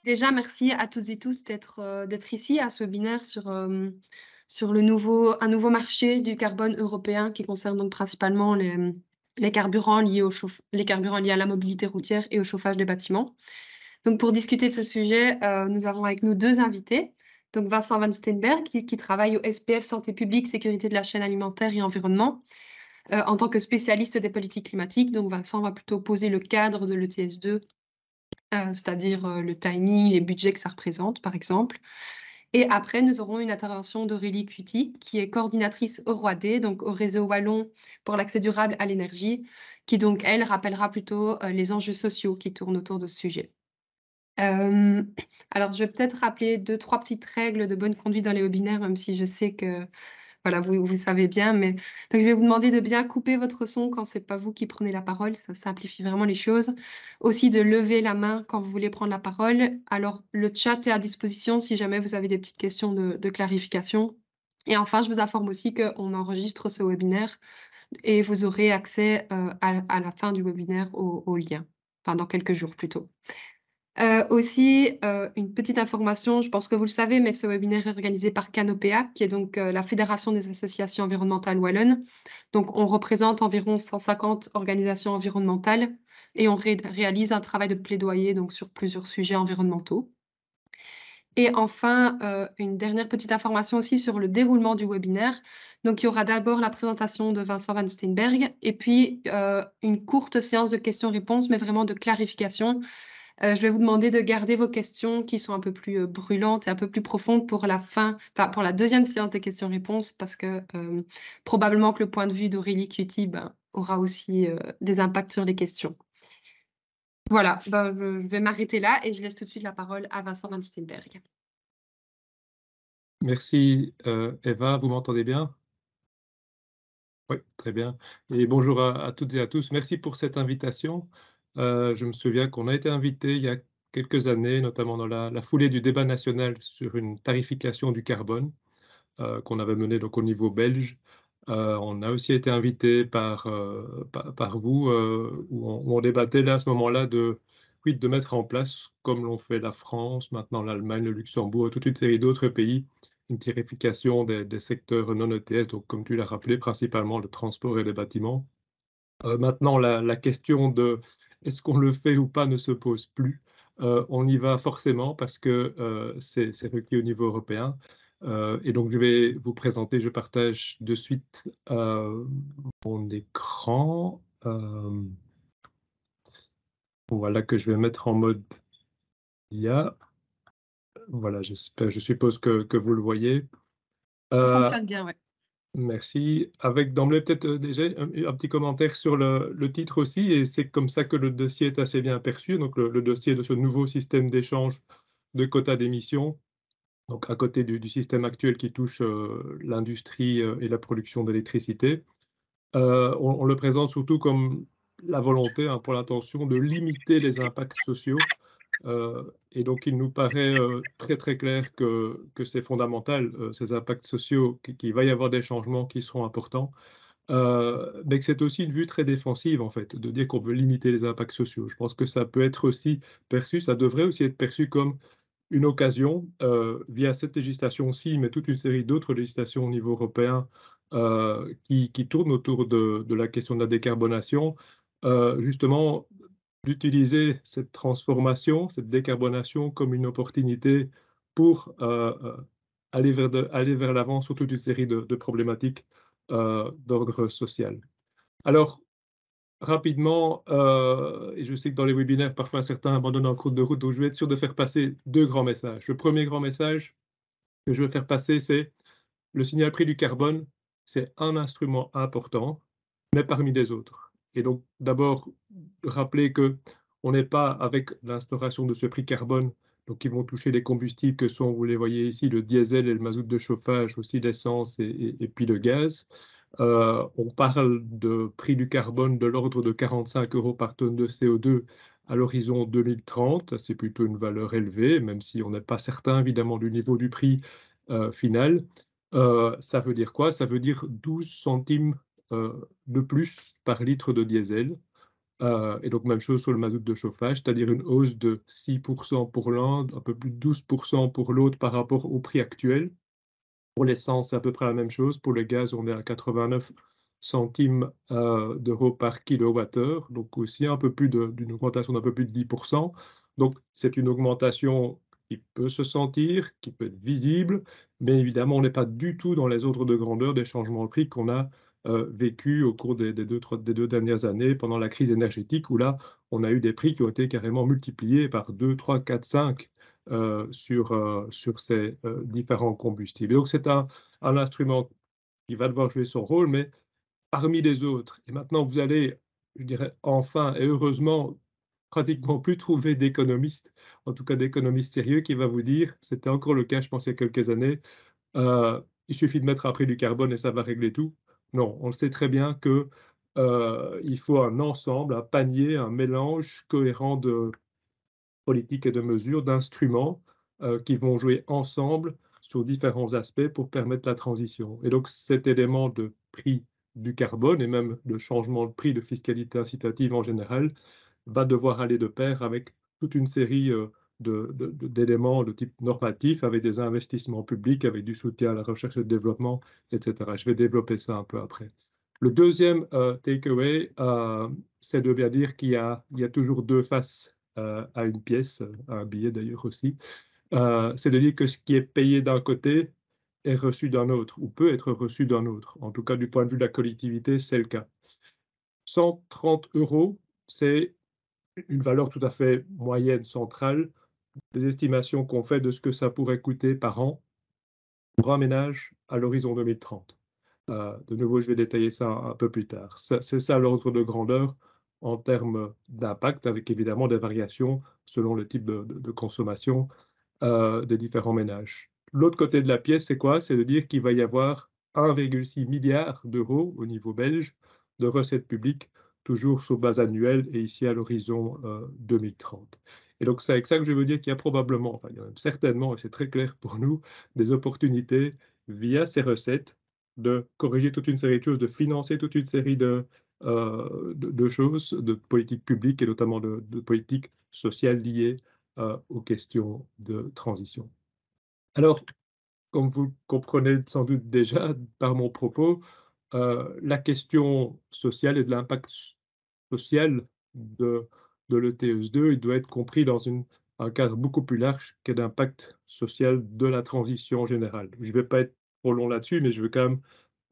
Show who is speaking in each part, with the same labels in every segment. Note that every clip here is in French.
Speaker 1: Déjà, merci à toutes et tous d'être ici à ce webinaire sur un nouveau marché du carbone européen qui concerne donc principalement les carburants les carburants liés à la mobilité routière et au chauffage des bâtiments. Donc pour discuter de ce sujet, nous avons avec nous 2 invités. Donc Vincent Van Steenberg qui travaille au SPF Santé publique, sécurité de la chaîne alimentaire et environnement, en tant que spécialiste des politiques climatiques. Donc Vincent va plutôt poser le cadre de l'ETS2, c'est-à-dire, le timing, les budgets que ça représente, par exemple. Et après, nous aurons une intervention d'Aurélie Cuty, qui est coordinatrice au ROAD, donc au réseau wallon pour l'accès durable à l'énergie, qui donc, elle, rappellera plutôt, les enjeux sociaux qui tournent autour de ce sujet. Hem, alors je vais peut-être rappeler 2-3 petites règles de bonne conduite dans les webinaires, même si je sais que voilà, vous savez bien, mais donc je vais vous demander de bien couper votre son quand c'est pas vous qui prenez la parole, ça simplifie vraiment les choses. Aussi de lever la main quand vous voulez prendre la parole. Alors le chat est à disposition si jamais vous avez des petites questions de clarification. Et enfin, je vous informe aussi qu'on enregistre ce webinaire et vous aurez accès, à la fin du webinaire au lien, enfin dans quelques jours plutôt. Aussi, une petite information, je pense que vous le savez, mais ce webinaire est organisé par Canopéa, qui est donc, la fédération des associations environnementales wallonnes. Donc on représente environ 150 organisations environnementales et on réalise un travail de plaidoyer donc sur plusieurs sujets environnementaux. Et enfin, une dernière petite information aussi sur le déroulement du webinaire. Donc il y aura d'abord la présentation de Vincent Van Steenberg et puis, une courte séance de questions-réponses, mais vraiment de clarification. Je vais vous demander de garder vos questions qui sont un peu plus, brûlantes et un peu plus profondes pour la fin, enfin pour la deuxième séance de questions-réponses parce que, probablement que le point de vue d'Aurélie Cuty, ben, aura aussi, des impacts sur les questions. Voilà, ben, je vais m'arrêter là et je laisse tout de suite la parole à Vincent Van Steenberg.
Speaker 2: Merci, Eva, vous m'entendez bien? Oui, très bien et bonjour à toutes et à tous. Merci pour cette invitation. Je me souviens qu'on a été invité il y a quelques années, notamment dans la foulée du débat national sur une tarification du carbone, qu'on avait mené donc au niveau belge. On a aussi été invité par vous, où on débattait là, à ce moment-là de oui, de mettre en place, comme l'ont fait la France, maintenant l'Allemagne, le Luxembourg, toute une série d'autres pays, une tarification des secteurs non ETS, donc comme tu l'as rappelé, principalement le transport et les bâtiments. Maintenant la question de est-ce qu'on le fait ou pas ne se pose plus. On y va forcément parce que, c'est requis au niveau européen. Et donc je vais vous présenter, je partage de suite, mon écran, voilà que je vais mettre en mode IA. Voilà, je suppose que vous le voyez.
Speaker 1: Ça
Speaker 2: Heu
Speaker 1: fonctionne bien, ouais.
Speaker 2: Merci. Avec d'emblée peut-être, déjà un petit commentaire sur le titre aussi et c'est comme ça que le dossier est assez bien perçu, donc le dossier de ce nouveau système d'échange de quotas d'émissions, donc à côté du système actuel qui touche, l'industrie, et la production d'électricité. On le présente surtout comme la volonté, hein, pour l'intention de limiter les impacts sociaux. Et donc il nous paraît, très, très clair que c'est fondamental, ces impacts sociaux, qu'il va y avoir des changements qui seront importants, mais que c'est aussi une vue très défensive, en fait, de dire qu'on veut limiter les impacts sociaux. Je pense que ça peut être aussi perçu, ça devrait aussi être perçu comme une occasion, via cette législation-ci, mais toute une série d'autres législations au niveau européen, qui tournent autour de la question de la décarbonation, justement d'utiliser cette transformation, cette décarbonation comme une opportunité pour, aller vers l'avant sur toute une série de problématiques, d'ordre social. Alors rapidement, et je sais que dans les webinaires, parfois certains abandonnent en cours de route, donc je vais être sûr de faire passer 2 grands messages. Le premier grand message que je veux faire passer, c'est le signal prix du carbone, c'est un instrument important, mais parmi des autres. Et donc, d'abord, rappeler que on n'est pas avec l'instauration de ce prix carbone, donc qui vont toucher les combustibles que sont, vous les voyez ici, le diesel et le mazout de chauffage, aussi l'essence et puis le gaz. On parle de prix du carbone de l'ordre de 45 € par tonne de CO2 à l'horizon 2030. C'est plutôt une valeur élevée, même si on n'est pas certain évidemment du niveau du prix final. Ça veut dire quoi? Ça veut dire 12 centimes de plus par litre de diesel. Et donc même chose sur le mazout de chauffage, c'est-à-dire une hausse de 6% pour l'un, un peu plus de 12% pour l'autre par rapport au prix actuel. Pour l'essence, c'est à peu près la même chose. Pour le gaz, on est à 89 centimes d'euros par kilowattheure, donc aussi d'une augmentation d'un peu plus de 10%. Donc c'est une augmentation qui peut se sentir, qui peut être visible, mais évidemment, on n'est pas du tout dans les ordres de grandeur des changements de prix qu'on a vécu au cours des deux dernières années pendant la crise énergétique, où là, on a eu des prix qui ont été carrément multipliés par 2, 3, 4, 5 sur ces différents combustibles. Et donc, c'est un instrument qui va devoir jouer son rôle, mais parmi les autres. Et maintenant, vous allez, je dirais, enfin et heureusement, pratiquement plus trouver d'économistes, en tout cas d'économistes sérieux, qui va vous dire, c'était encore le cas, je pense, il y a quelques années, il suffit de mettre un prix du carbone et ça va régler tout. Non, on le sait très bien que il faut un ensemble, un panier, un mélange cohérent de politiques et de mesures, d'instruments qui vont jouer ensemble sur différents aspects pour permettre la transition. Et donc cet élément de prix du carbone et même de changement de prix, de fiscalité incitative en général, va devoir aller de pair avec toute une série d'éléments de type normatif, avec des investissements publics, avec du soutien à la recherche et au développement, etc. Je vais développer ça un peu après. Le deuxième takeaway, c'est de bien dire il y a toujours deux faces à une pièce, à un billet d'ailleurs aussi. C'est de dire que ce qui est payé d'un côté est reçu d'un autre, ou peut être reçu d'un autre. En tout cas, du point de vue de la collectivité, c'est le cas. 130 euros, c'est une valeur tout à fait moyenne, centrale, des estimations qu'on fait de ce que ça pourrait coûter par an pour un ménage à l'horizon 2030. De nouveau, je vais détailler ça un peu plus tard. C'est ça l'ordre de grandeur en termes d'impact, avec évidemment des variations selon le type de consommation des différents ménages. L'autre côté de la pièce, c'est quoi? C'est de dire qu'il va y avoir 1,6 milliard d'euros au niveau belge de recettes publiques, toujours sur base annuelle et ici à l'horizon 2030. Et donc c'est avec ça que je veux dire qu'il y a probablement, enfin il y a même certainement, et c'est très clair pour nous, des opportunités via ces recettes de corriger toute une série de choses, de financer toute une série de choses, de politiques publiques et notamment de politiques sociales liées aux questions de transition. Alors, comme vous le comprenez sans doute déjà par mon propos, la question sociale et de l'impact social de l'ETS2, il doit être compris dans un cadre beaucoup plus large que d'impact social de la transition générale. Je ne vais pas être trop long là-dessus, mais je veux quand même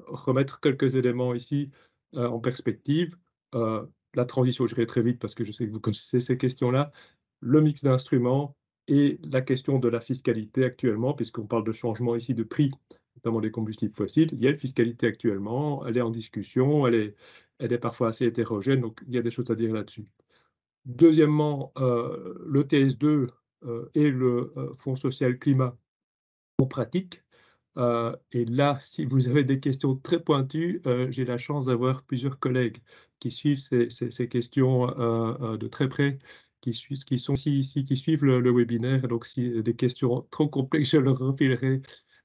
Speaker 2: remettre quelques éléments ici en perspective. La transition, je vais très vite parce que je sais que vous connaissez ces questions-là. Le mix d'instruments et la question de la fiscalité actuellement, puisqu'on parle de changement ici de prix, notamment des combustibles fossiles. Il y a une fiscalité actuellement, elle est en discussion, elle est parfois assez hétérogène, donc il y a des choses à dire là-dessus. Deuxièmement, le TS2 et le Fonds social climat en pratique. Et là, si vous avez des questions très pointues, j'ai la chance d'avoir plusieurs collègues qui suivent ces questions de très près, qui sont ici, qui suivent le webinaire. Donc, si des questions trop complexes, je leur refilerai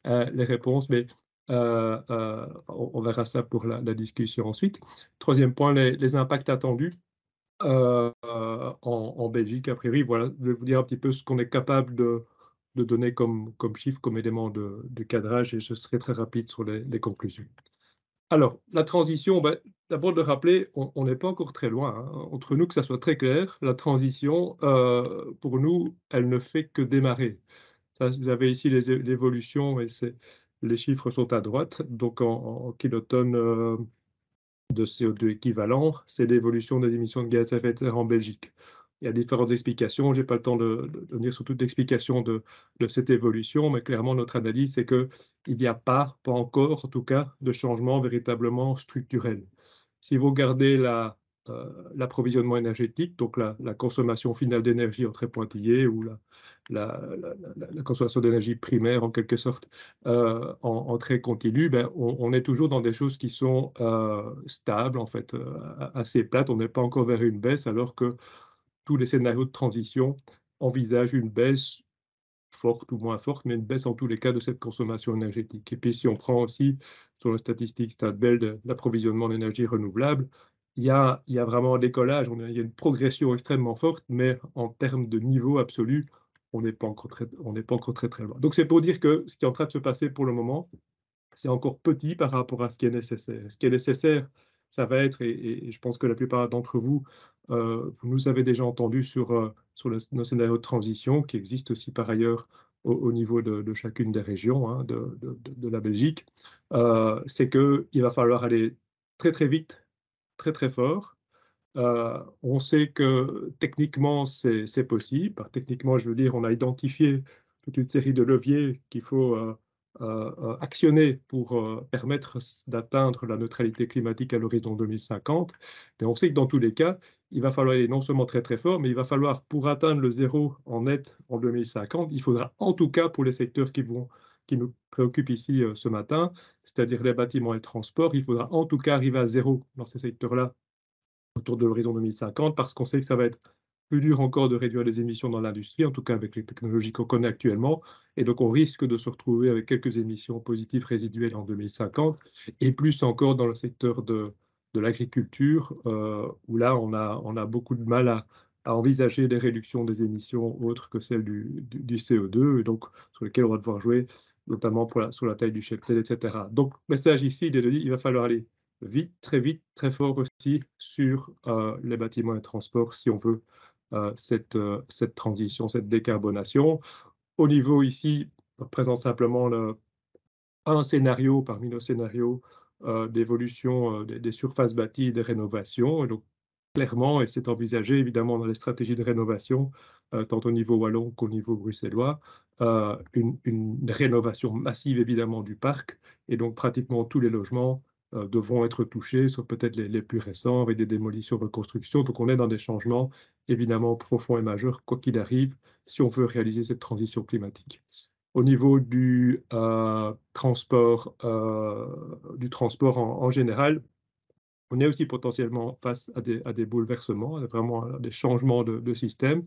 Speaker 2: les réponses, mais on verra ça pour la discussion ensuite. Troisième point, les impacts attendus. En Belgique, a priori, voilà, je vais vous dire un petit peu ce qu'on est capable de donner comme chiffre, comme élément de cadrage, et je serai très rapide sur les conclusions. Alors, la transition, ben, d'abord de rappeler, on n'est pas encore très loin, hein. Entre nous, que ça soit très clair, la transition, pour nous, elle ne fait que démarrer. Ça, vous avez ici l'évolution, et les chiffres sont à droite, donc en kilotonnes de CO2 équivalent, c'est l'évolution des émissions de gaz à effet de serre en Belgique. Il y a différentes explications, je n'ai pas le temps de venir sur toute l'explication de cette évolution, mais clairement notre analyse, c'est qu'il n'y a pas encore en tout cas, de changement véritablement structurel. Si vous regardez l'approvisionnement énergétique, donc la consommation finale d'énergie en très pointillé, ou la consommation d'énergie primaire en quelque sorte, en très continu, ben, on est toujours dans des choses qui sont stables, en fait, assez plates. On n'est pas encore vers une baisse, alors que tous les scénarios de transition envisagent une baisse forte ou moins forte, mais une baisse en tous les cas de cette consommation énergétique. Et puis si on prend aussi sur la statistique Statbel de l'approvisionnement d'énergie renouvelable, il y a vraiment un décollage, il y a une progression extrêmement forte, mais en termes de niveau absolu, on n'est pas encore très loin. Donc c'est pour dire que ce qui est en train de se passer pour le moment, c'est encore petit par rapport à ce qui est nécessaire. Ce qui est nécessaire, ça va être, et je pense que la plupart d'entre vous, vous nous avez déjà entendu sur nos scénarios de transition, qui existent aussi par ailleurs au niveau de chacune des régions, hein, de la Belgique, c'est qu'il va falloir aller très très vite, très très fort. On sait que techniquement, c'est possible. Par techniquement, je veux dire, on a identifié toute une série de leviers qu'il faut actionner pour permettre d'atteindre la neutralité climatique à l'horizon 2050. Mais on sait que dans tous les cas, il va falloir aller non seulement très très fort, mais il va falloir, pour atteindre le zéro en net en 2050, il faudra en tout cas pour les secteurs qui nous préoccupent ici ce matin, c'est-à-dire les bâtiments et le transport, il faudra en tout cas arriver à zéro dans ces secteurs-là autour de l'horizon 2050, parce qu'on sait que ça va être plus dur encore de réduire les émissions dans l'industrie, en tout cas avec les technologies qu'on connaît actuellement. Et donc, on risque de se retrouver avec quelques émissions positives résiduelles en 2050, et plus encore dans le secteur de l'agriculture, où là, on a beaucoup de mal à envisager des réductions des émissions autres que celles du CO2, et donc sur lesquelles on va devoir jouer, notamment sur la taille du cheptel, etc. Donc, le message ici, il est de dire qu'il va falloir aller vite, très fort aussi sur les bâtiments et transports si on veut cette transition, cette décarbonation. Au niveau ici, on présente simplement un scénario parmi nos scénarios d'évolution des surfaces bâties et des rénovations. Et donc, clairement, et c'est envisagé évidemment dans les stratégies de rénovation, tant au niveau wallon qu'au niveau bruxellois, une rénovation massive évidemment du parc, et donc pratiquement tous les logements devront être touchés, sauf peut-être les plus récents, avec des démolitions, reconstructions. Donc on est dans des changements évidemment profonds et majeurs, quoi qu'il arrive, si on veut réaliser cette transition climatique. Au niveau du transport en général, on est aussi potentiellement face à des bouleversements, vraiment à des changements de système.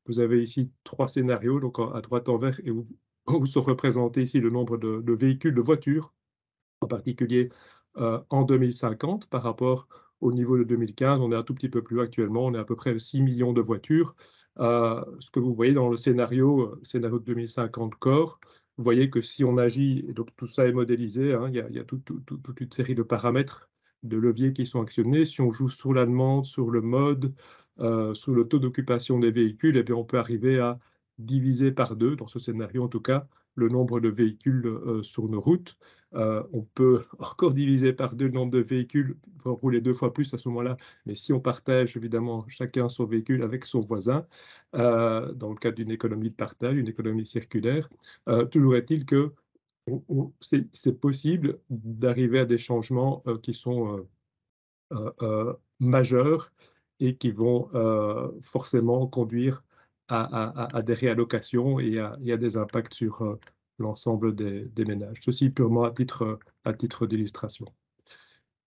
Speaker 2: Vous avez ici trois scénarios, donc à droite en vert, et où sont représentés ici le nombre de véhicules, de voitures, en particulier en 2050 par rapport au niveau de 2015. On est un tout petit peu plus actuellement, on est à peu près 6 millions de voitures. Ce que vous voyez dans le scénario de 2050 Core, vous voyez que si on agit, et donc tout ça est modélisé, hein, il y a toute une série de paramètres, de leviers qui sont actionnés. Si on joue sur la demande, sur le mode, sur le taux d'occupation des véhicules, eh bien, on peut arriver à diviser par deux, dans ce scénario en tout cas, le nombre de véhicules sur nos routes. On peut encore diviser par deux le nombre de véhicules, faut rouler deux fois plus à ce moment-là, mais si on partage évidemment chacun son véhicule avec son voisin, dans le cadre d'une économie de partage, une économie circulaire, toujours est-il que c'est possible d'arriver à des changements qui sont majeurs et qui vont forcément conduire à des réallocations et à des impacts sur l'ensemble des ménages. Ceci purement à titre d'illustration.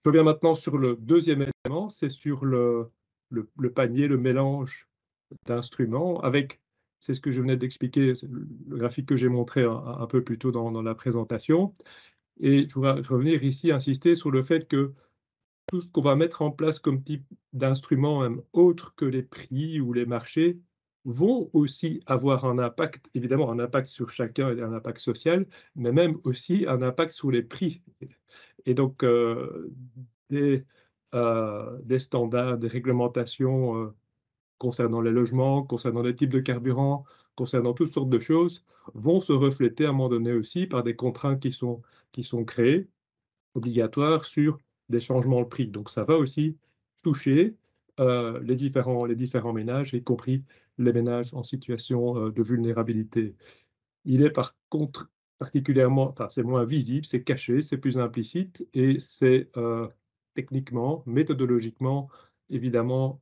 Speaker 2: Je reviens maintenant sur le deuxième élément, c'est sur le panier, le mélange d'instruments avec, c'est ce que je venais d'expliquer, le graphique que j'ai montré un peu plus tôt dans la présentation. Et je voudrais revenir ici, insister sur le fait que tout ce qu'on va mettre en place comme type d'instruments, même autres que les prix ou les marchés, vont aussi avoir un impact, évidemment un impact sur chacun et un impact social, mais même aussi un impact sur les prix. Et donc, des standards, des réglementations concernant les logements, concernant les types de carburant, concernant toutes sortes de choses, vont se refléter à un moment donné aussi par des contraintes qui sont créées, obligatoires, sur des changements de prix. Donc ça va aussi toucher les différents ménages, y compris les ménages en situation de vulnérabilité. Il est par contre particulièrement, enfin c'est moins visible, c'est caché, c'est plus implicite, et c'est techniquement, méthodologiquement, évidemment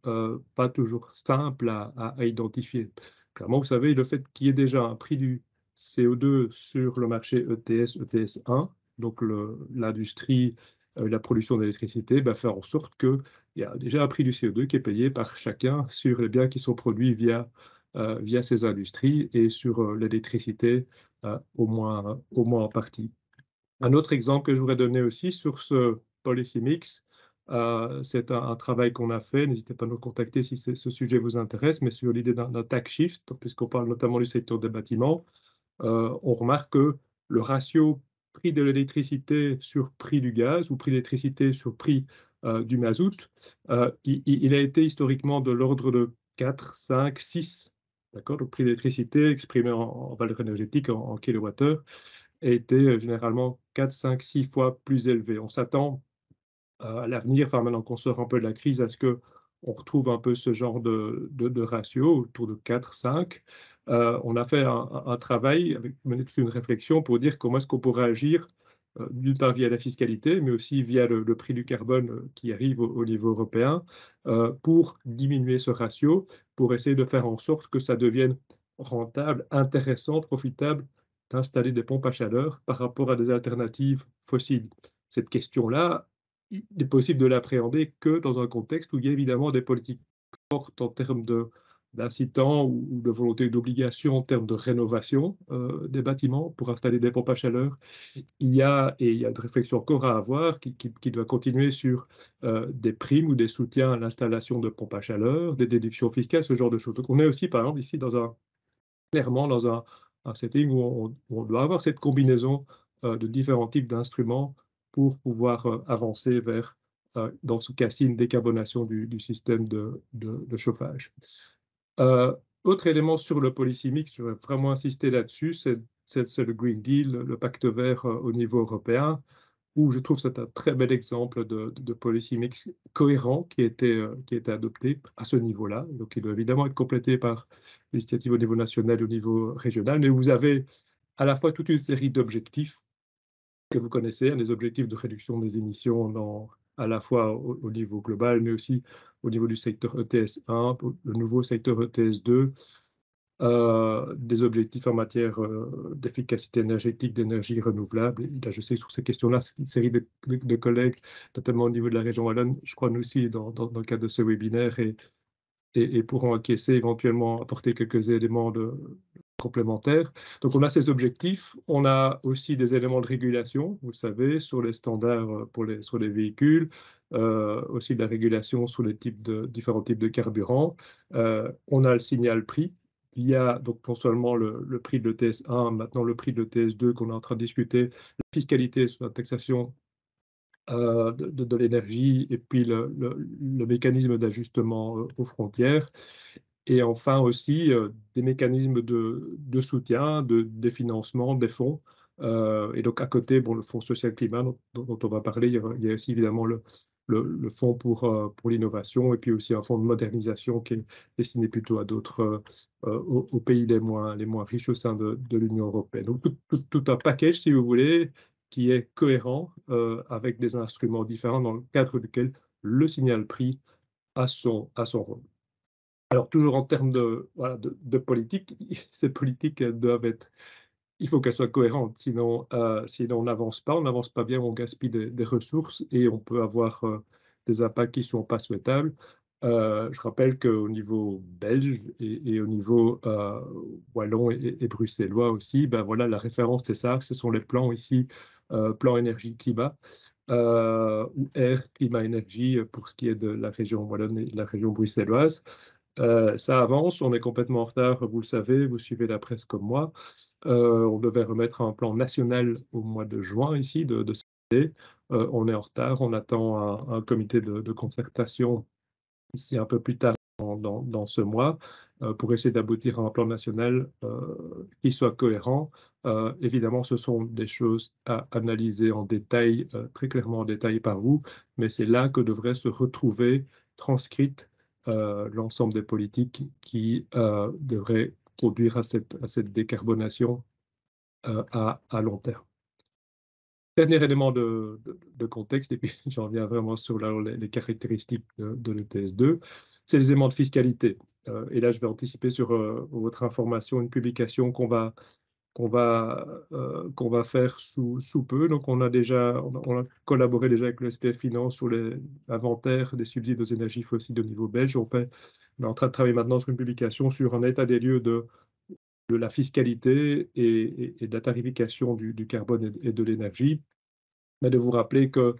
Speaker 2: pas toujours simple à identifier. Clairement, vous savez, le fait qu'il y ait déjà un prix du CO2 sur le marché ETS, ETS1, donc l'industrie, la production d'électricité, fait en sorte qu'il y a déjà un prix du CO2 qui est payé par chacun sur les biens qui sont produits via ces industries, et sur l'électricité, au moins en partie. Un autre exemple que je voudrais donner aussi sur ce policy mix, C'est un travail qu'on a fait. N'hésitez pas à nous contacter si ce sujet vous intéresse, mais sur l'idée d'un tax shift, puisqu'on parle notamment du secteur des bâtiments, on remarque que le ratio prix de l'électricité sur prix du gaz ou prix de l'électricité sur prix du mazout, il a été historiquement de l'ordre de 4, 5, 6. D'accord? Le prix de l'électricité exprimé en valeur énergétique, en kilowattheure, a été généralement 4, 5, 6 fois plus élevé. On s'attend à l'avenir, enfin maintenant qu'on sort un peu de la crise, à ce qu'on retrouve un peu ce genre de ratio autour de 4, 5. On a fait un travail, mené toute une réflexion pour dire comment est-ce qu'on pourrait agir, d'une part via la fiscalité, mais aussi via le prix du carbone qui arrive au niveau européen, pour diminuer ce ratio, pour essayer de faire en sorte que ça devienne rentable, intéressant, profitable d'installer des pompes à chaleur par rapport à des alternatives fossiles. Cette question-là, il est possible de l'appréhender que dans un contexte où il y a évidemment des politiques fortes en termes d'incitants ou de volonté d'obligation en termes de rénovation des bâtiments pour installer des pompes à chaleur. Il y a une réflexion encore à avoir qui doit continuer sur des primes ou des soutiens à l'installation de pompes à chaleur, des déductions fiscales, ce genre de choses. Donc on est aussi, par exemple, ici clairement dans un setting où on doit avoir cette combinaison de différents types d'instruments pour pouvoir avancer vers, dans ce cas-ci, une décarbonation du système de chauffage. Euh, Autre élément sur le policy mix, je vais vraiment insister là-dessus, c'est le Green Deal, le pacte vert au niveau européen, où je trouve que c'est un très bel exemple de policy mix cohérent qui a été adopté à ce niveau-là. Donc, il doit évidemment être complété par l'initiative au niveau national et au niveau régional, mais vous avez à la fois toute une série d'objectifs que vous connaissez, hein, les objectifs de réduction des émissions à la fois au niveau global, mais aussi au niveau du secteur ETS1, le nouveau secteur ETS2, des objectifs en matière d'efficacité énergétique, d'énergie renouvelable. Et là, je sais que sur ces questions-là, c'est une série de collègues, notamment au niveau de la région wallonne, je crois nous aussi dans le cadre de ce webinaire, et pourront encaisser, éventuellement apporter quelques éléments complémentaires. Donc on a ces objectifs, on a aussi des éléments de régulation, vous le savez, sur les standards sur les véhicules, aussi de la régulation sur les différents types de carburants. On a le signal prix. Il y a donc non seulement le prix de l'ETS1, maintenant le prix de l'ETS2 qu'on est en train de discuter, la fiscalité sur la taxation de l'énergie, et puis le mécanisme d'ajustement aux frontières. Et enfin aussi des mécanismes de soutien, des financements, des fonds. Et donc à côté, bon, le Fonds social climat dont on va parler, il y a aussi évidemment le fonds pour l'innovation, et puis aussi un fonds de modernisation qui est destiné plutôt à d'autres, aux pays les moins riches au sein de l'Union européenne. Donc tout un package, si vous voulez, qui est cohérent avec des instruments différents dans le cadre duquel le signal prix a son rôle. Alors, toujours en termes voilà, de politique, ces politiques doivent être, il faut qu'elles soient cohérentes, sinon on n'avance pas bien, on gaspille des ressources et on peut avoir des impacts qui ne sont pas souhaitables. Je rappelle qu'au niveau belge et au niveau wallon et bruxellois aussi, ben voilà, la référence, c'est ça, ce sont les plans ici, plan énergie-climat, ou air, climat, énergie, pour ce qui est de la région wallonne et de la région bruxelloise. Ça avance, on est complètement en retard, vous le savez, vous suivez la presse comme moi. On devait remettre un plan national au mois de juin ici, de cette année. On est en retard, on attend un comité de concertation ici un peu plus tard dans ce mois pour essayer d'aboutir à un plan national qui soit cohérent. Évidemment, ce sont des choses à analyser en détail, très clairement en détail par vous, mais c'est là que devrait se retrouver transcrite l'ensemble des politiques qui devraient conduire à cette décarbonation à long terme. Dernier élément de contexte, et puis j'en viens vraiment sur les caractéristiques de l'ETS2, c'est les éléments de fiscalité. Et là, je vais anticiper sur votre information, une publication qu'on va faire sous peu. Donc, on a collaboré déjà avec le SPF Finance sur l'inventaire des subsides aux énergies fossiles au niveau belge. On est en train de travailler maintenant sur une publication sur un état des lieux de la fiscalité et de la tarification du carbone et de l'énergie. Mais de vous rappeler que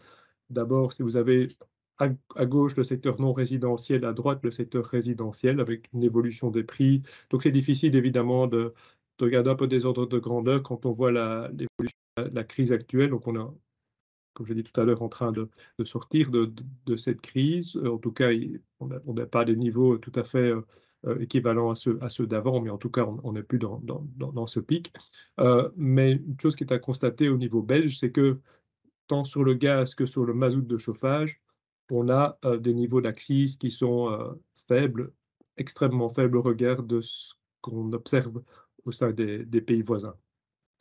Speaker 2: d'abord, si vous avez à gauche le secteur non résidentiel, à droite le secteur résidentiel, avec une évolution des prix. Donc c'est difficile évidemment de regarder un peu des ordres de grandeur quand on voit l'évolution de la crise actuelle. Donc on a, comme je l'ai dit tout à l'heure, en train de sortir de cette crise. En tout cas, on n'a pas des niveaux tout à fait équivalents à ceux d'avant, mais en tout cas, on n'est plus dans ce pic. Mais une chose qui est à constater au niveau belge, c'est que tant sur le gaz que sur le mazout de chauffage, on a des niveaux d'accise qui sont faibles, extrêmement faibles au regard de ce qu'on observe au sein des pays voisins.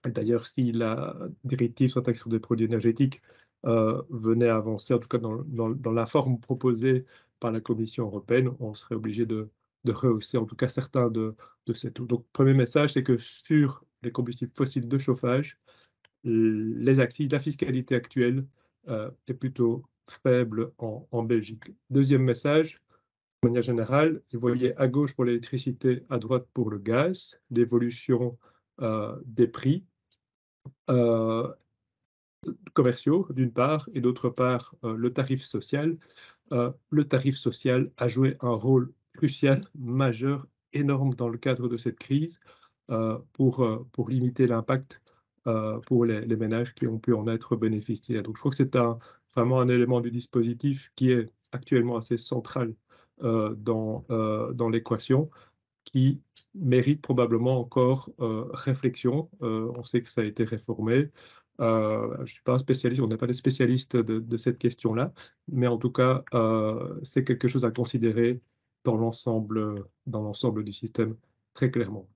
Speaker 2: Et d'ailleurs, si la directive sur la taxe sur des produits énergétiques venait à avancer, en tout cas dans la forme proposée par la Commission européenne, on serait obligé de rehausser en tout cas certains de ces taux. Donc, premier message, c'est que sur les combustibles fossiles de chauffage, les accises, la fiscalité actuelle est plutôt faible en Belgique. Deuxième message, de manière générale, vous voyez à gauche pour l'électricité, à droite pour le gaz, l'évolution des prix euh, commerciaux d'une part, et d'autre part le tarif social. Le tarif social a joué un rôle crucial, majeur, énorme dans le cadre de cette crise pour limiter l'impact pour les ménages qui ont pu en être bénéficiaires. Donc je crois que c'est vraiment un élément du dispositif qui est actuellement assez central dans l'équation, qui mérite probablement encore réflexion. On sait que ça a été réformé. Je ne suis pas un spécialiste, on n'est pas des spécialistes de cette question-là, mais en tout cas, c'est quelque chose à considérer dans l'ensemble du système, très clairement.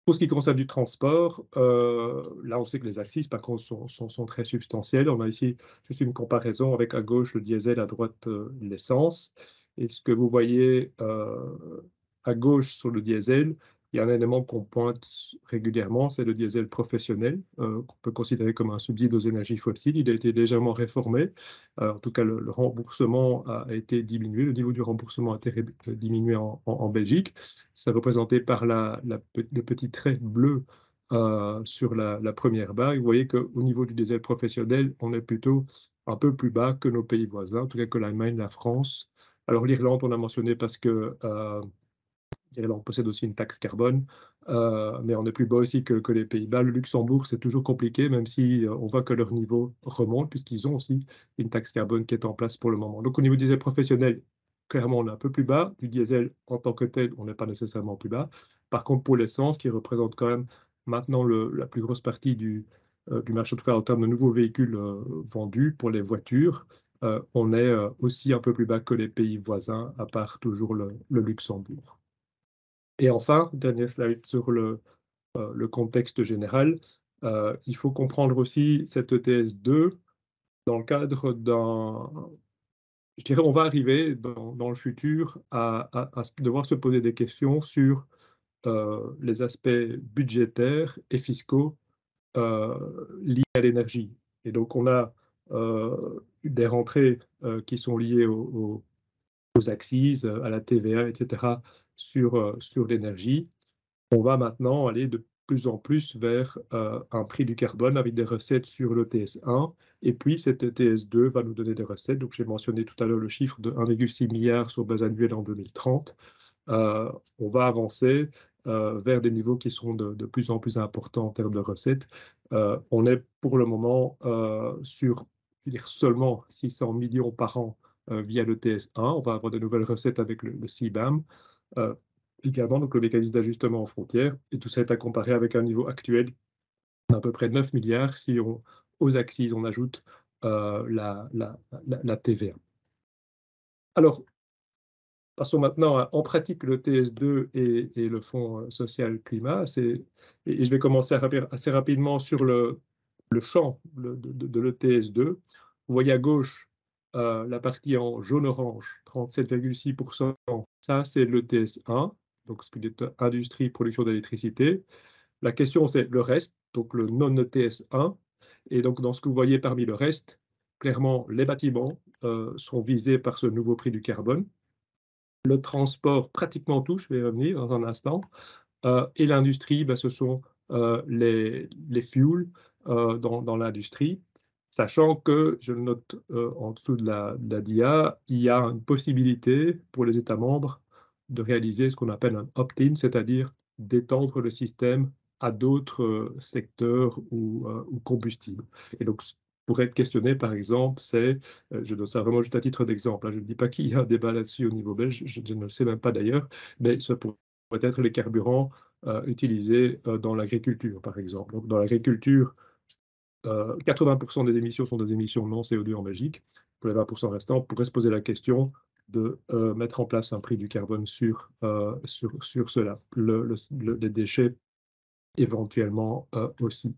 Speaker 2: Pour ce qui concerne du transport, là, on sait que les axes, par contre, sont très substantiels. On a ici juste une comparaison avec à gauche le diesel, à droite l'essence. Et ce que vous voyez à gauche sur le diesel, il y a un élément qu'on pointe régulièrement, c'est le diesel professionnel, qu'on peut considérer comme un subside aux énergies fossiles. Il a été légèrement réformé. En tout cas, le remboursement a été diminué. Le niveau du remboursement a été diminué en Belgique. C'est représenté par le petit trait bleu sur la première barre. Vous voyez qu'au niveau du diesel professionnel, on est plutôt un peu plus bas que nos pays voisins, en tout cas que l'Allemagne, la France. Alors l'Irlande, on a mentionné parce que l'Irlande possède aussi une taxe carbone, mais on est plus bas aussi que les Pays-Bas. Le Luxembourg, c'est toujours compliqué, même si on voit que leur niveau remonte, puisqu'ils ont aussi une taxe carbone qui est en place pour le moment. Donc au niveau du diesel professionnel, clairement, on est un peu plus bas. Du diesel en tant que tel, on n'est pas nécessairement plus bas. Par contre, pour l'essence, qui représente quand même maintenant la plus grosse partie du marché, en tout cas en termes de nouveaux véhicules vendus pour les voitures, on est aussi un peu plus bas que les pays voisins, à part toujours le Luxembourg. Et enfin, dernier slide sur le contexte général, il faut comprendre aussi cette ETS2 dans le cadre d'un... Je dirais, on va arriver dans le futur à devoir se poser des questions sur les aspects budgétaires et fiscaux liés à l'énergie. Et donc, on a des rentrées qui sont liées aux accises, à la TVA, etc., sur l'énergie. On va maintenant aller de plus en plus vers un prix du carbone avec des recettes sur l'ETS1. Et puis, cet ETS2 va nous donner des recettes. Donc, j'ai mentionné tout à l'heure le chiffre de 1,6 milliard sur base annuelle en 2030. On va avancer vers des niveaux qui sont de plus en plus importants en termes de recettes. On est pour le moment sur, je veux dire, seulement 600 millions par an via l'ETS1. On va avoir de nouvelles recettes avec le CBAM. Également, donc le mécanisme d'ajustement aux frontières, et tout ça est à comparer avec un niveau actuel d'à peu près 9 milliards si aux accises on ajoute la TVA. Alors, passons maintenant en pratique le TS2 et le Fonds social climat. Et je vais commencer assez rapidement sur le champ de l'ETS2. Vous voyez à gauche la partie en jaune-orange, 37,6%. Ça, c'est l'ETS1, donc ce qui est industrie, production d'électricité. La question, c'est le reste, donc le non-ETS1. Et donc, dans ce que vous voyez parmi le reste, clairement, les bâtiments sont visés par ce nouveau prix du carbone. Le transport, pratiquement tout, je vais y revenir dans un instant. Et l'industrie, ce sont les fuels dans l'industrie. Sachant que, je le note en dessous de la DIA, il y a une possibilité pour les États membres de réaliser ce qu'on appelle un opt-in, c'est-à-dire d'étendre le système à d'autres secteurs ou combustibles. Et donc, pour être questionné, par exemple, c'est, je donne ça vraiment juste à titre d'exemple, hein, je ne dis pas qu'il y a un débat là-dessus au niveau belge, je ne le sais même pas d'ailleurs, mais ce pourrait être les carburants utilisés dans l'agriculture, par exemple. Donc, dans l'agriculture, 80% des émissions sont des émissions non CO2 en Belgique. Pour les 20% restants, on pourrait se poser la question de mettre en place un prix du carbone sur cela, les déchets éventuellement aussi.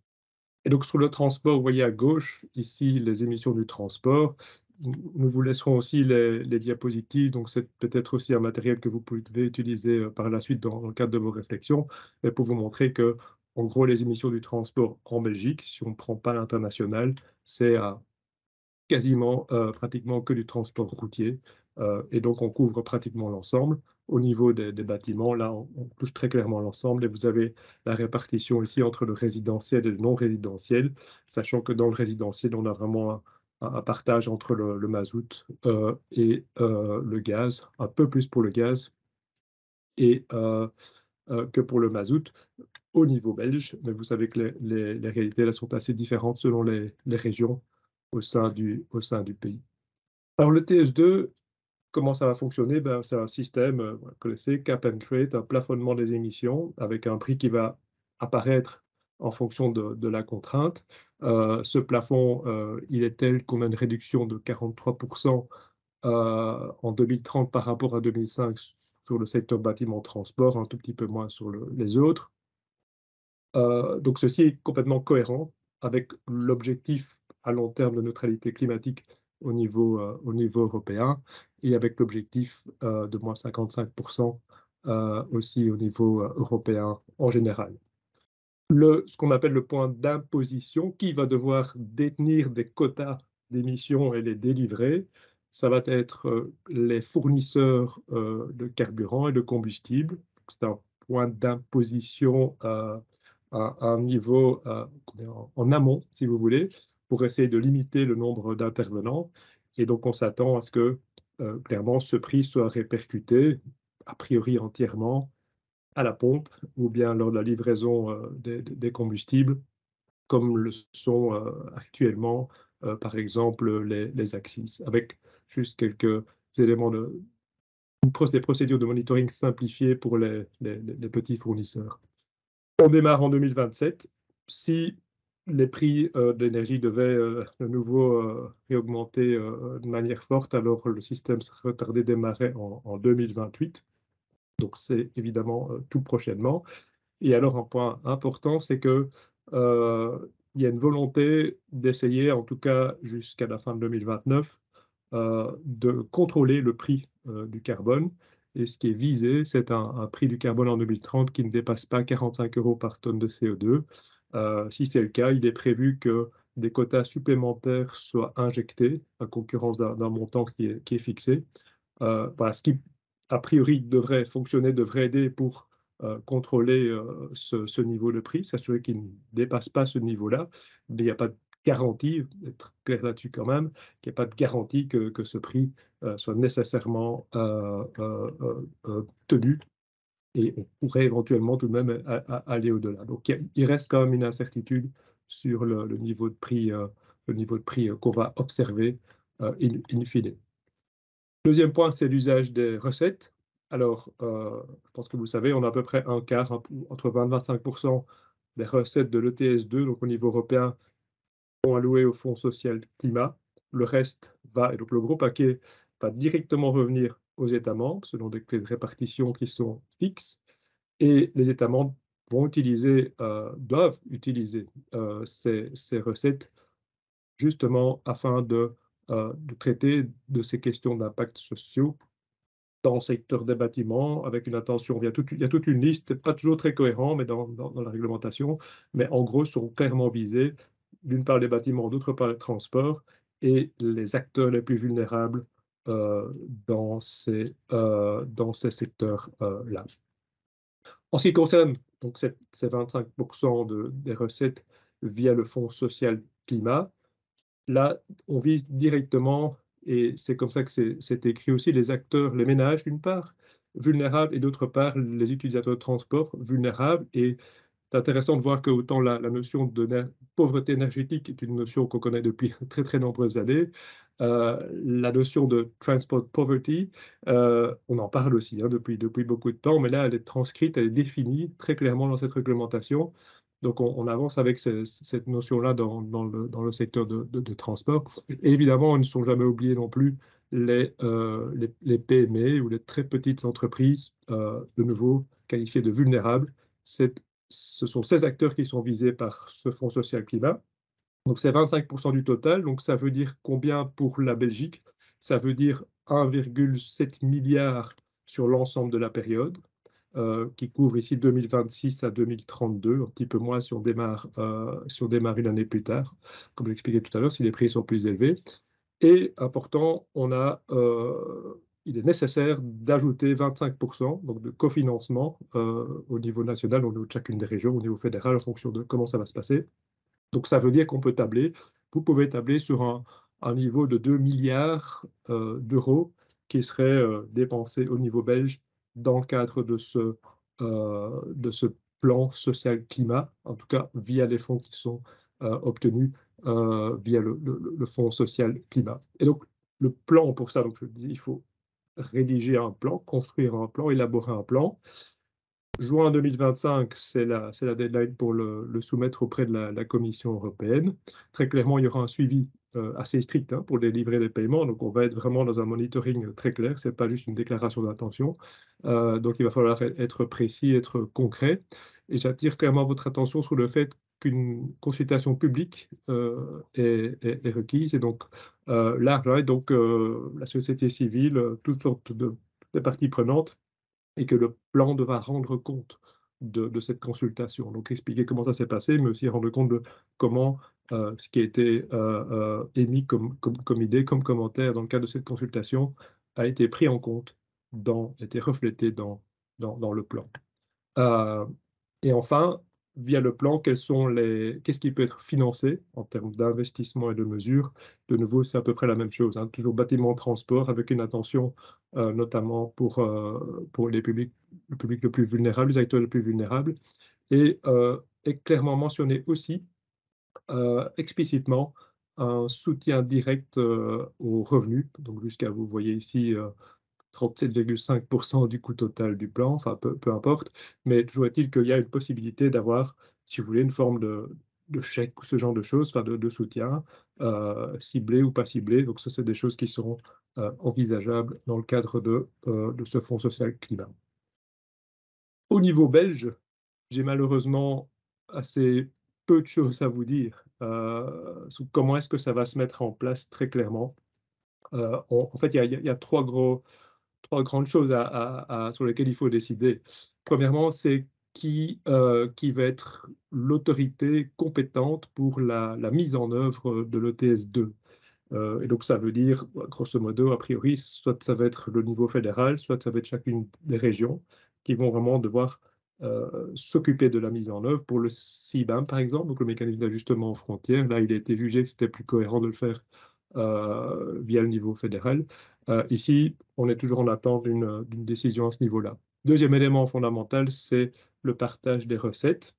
Speaker 2: Et donc sur le transport, vous voyez à gauche, ici, les émissions du transport. Nous vous laisserons aussi les diapositives, donc c'est peut-être aussi un matériel que vous pouvez utiliser par la suite dans le cadre de vos réflexions, mais pour vous montrer que, en gros, les émissions du transport en Belgique, si on ne prend pas l'international, c'est quasiment pratiquement que du transport routier, et donc on couvre pratiquement l'ensemble. Au niveau des bâtiments, là, on touche très clairement l'ensemble et vous avez la répartition ici entre le résidentiel et le non résidentiel, sachant que dans le résidentiel, on a vraiment un partage entre le mazout et le gaz, un peu plus pour le gaz et, que pour le mazout au niveau belge, mais vous savez que les réalités là, sont assez différentes selon les régions au sein du pays. Alors le TS2, comment ça va fonctionner? Ben, c'est un système, vous connaissez, cap and trade, un plafonnement des émissions avec un prix qui va apparaître en fonction de la contrainte. Ce plafond, il est tel qu'on a une réduction de 43% en 2030 par rapport à 2005 sur le secteur bâtiment-transport, un tout petit peu moins sur les autres. Donc ceci est complètement cohérent avec l'objectif à long terme de neutralité climatique au niveau européen et avec l'objectif de moins 55% aussi au niveau européen en général. Ce qu'on appelle le point d'imposition, qui va devoir détenir des quotas d'émissions et les délivrer, ça va être les fournisseurs de carburant et de combustible. C'est un point d'imposition à un niveau en amont, si vous voulez, pour essayer de limiter le nombre d'intervenants. Et donc, on s'attend à ce que, clairement, ce prix soit répercuté, a priori entièrement, à la pompe ou bien lors de la livraison des combustibles, comme le sont actuellement, par exemple, les Axis, avec juste quelques éléments des procédures de monitoring simplifiées pour les petits fournisseurs. On démarre en 2027. Si les prix de l'énergie devaient de nouveau réaugmenter de manière forte, alors le système serait retardé de démarrer en 2028. Donc c'est évidemment tout prochainement. Et alors un point important, c'est que il y a une volonté d'essayer, en tout cas jusqu'à la fin de 2029, de contrôler le prix du carbone. Et ce qui est visé, c'est un prix du carbone en 2030 qui ne dépasse pas 45 € par tonne de CO2. Si c'est le cas, il est prévu que des quotas supplémentaires soient injectés à concurrence d'un montant qui est fixé. Voilà, ce qui, a priori, devrait fonctionner, devrait aider pour contrôler ce niveau de prix, s'assurer qu'il ne dépasse pas ce niveau-là. Mais il n'y a pas de garantie, être clair là-dessus quand même, qu'il n'y a pas de garantie que ce prix soit nécessairement tenu. Et on pourrait éventuellement tout de même aller au-delà. Donc il reste quand même une incertitude sur le niveau de prix, qu'on va observer in fine. Deuxième point, c'est l'usage des recettes. Alors, je pense que vous savez, on a à peu près un quart, entre 20 et 25% des recettes de l'ETS2, donc au niveau européen, sont allouées au Fonds social climat. Le reste va, et donc le gros paquet, va directement revenir aux États membres, selon des clés de répartition qui sont fixes. Et les États membres doivent utiliser ces recettes justement afin de traiter de ces questions d'impact sociaux dans le secteur des bâtiments, avec une attention, il y a toute une liste, pas toujours très cohérent, mais dans la réglementation, mais en gros sont clairement visés, d'une part les bâtiments, d'autre part les transports, et les acteurs les plus vulnérables euh, dans ces secteurs-là. En ce qui concerne donc ces 25% des recettes via le Fonds social climat, Là, on vise directement, et c'est comme ça que c'est écrit aussi, les acteurs, les ménages d'une part, vulnérables, et d'autre part, les utilisateurs de transport vulnérables. Et c'est intéressant de voir que autant la notion de pauvreté énergétique est une notion qu'on connaît depuis très très nombreuses années. La notion de transport poverty, on en parle aussi, hein, depuis beaucoup de temps, mais là elle est transcrite, elle est définie très clairement dans cette réglementation. Donc on avance avec cette notion-là dans le secteur de transport. Et évidemment, ils ne sont jamais oubliés non plus les PME ou les très petites entreprises, de nouveau qualifiées de vulnérables. Ce sont ces acteurs qui sont visés par ce Fonds social climat. Donc c'est 25% du total. Donc ça veut dire combien pour la Belgique? Ça veut dire 1,7 milliard sur l'ensemble de la période, qui couvre ici 2026 à 2032, un petit peu moins si on démarre une année plus tard, comme j'expliquais tout à l'heure, si les prix sont plus élevés. Et important, il est nécessaire d'ajouter 25%, donc de cofinancement, au niveau national, au niveau de chacune des régions, au niveau fédéral, en fonction de comment ça va se passer. Donc ça veut dire qu'on peut tabler, vous pouvez tabler sur un niveau de 2 milliards d'euros qui seraient dépensés au niveau belge dans le cadre de ce plan social climat, en tout cas via les fonds qui sont obtenus via le Fonds social climat. Et donc le plan pour ça, donc je dis, il faut rédiger un plan, construire un plan, élaborer un plan. Juin 2025, c'est la deadline pour le soumettre auprès de la Commission européenne. Très clairement, il y aura un suivi assez strict, hein, pour délivrer les paiements. Donc, on va être vraiment dans un monitoring très clair. Ce n'est pas juste une déclaration d'intention. Donc, il va falloir être précis, être concret. Et j'attire clairement votre attention sur le fait qu'une consultation publique est requise. Et donc, large, hein, et donc la société civile, toutes sortes de parties prenantes, et que le plan devra rendre compte de cette consultation. Donc expliquer comment ça s'est passé, mais aussi rendre compte de comment ce qui a été émis comme idée, comme commentaire dans le cadre de cette consultation a été pris en compte, a été reflété dans le plan. Euh, et enfin, via le plan, qu'est-ce qui peut être financé en termes d'investissement et de mesures? De nouveau, c'est à peu près la même chose, hein, toujours bâtiment transport avec une attention notamment pour le public le plus vulnérable, les acteurs les plus vulnérables, et est clairement mentionné aussi explicitement un soutien direct aux revenus, donc jusqu'à, vous voyez ici, 37,5% du coût total du plan, enfin peu importe, mais toujours est-il qu'il y a une possibilité d'avoir, si vous voulez, une forme de chèque ou ce genre de choses, enfin de soutien, ciblé ou pas ciblé. Donc ça, c'est des choses qui seront envisageables dans le cadre de ce Fonds social climat. Au niveau belge, j'ai malheureusement assez peu de choses à vous dire sur comment est-ce que ça va se mettre en place très clairement. En fait, il y a trois grandes choses sur lesquelles il faut décider. Premièrement, c'est qui va être l'autorité compétente pour la mise en œuvre de l'ETS2. Et donc, ça veut dire, grosso modo, a priori, soit ça va être le niveau fédéral, soit ça va être chacune des régions qui vont vraiment devoir s'occuper de la mise en œuvre. Pour le CBAM, par exemple, donc le mécanisme d'ajustement aux frontières, là, il a été jugé que c'était plus cohérent de le faire via le niveau fédéral. Ici, on est toujours en attente d'une décision à ce niveau-là. Deuxième élément fondamental, c'est le partage des recettes.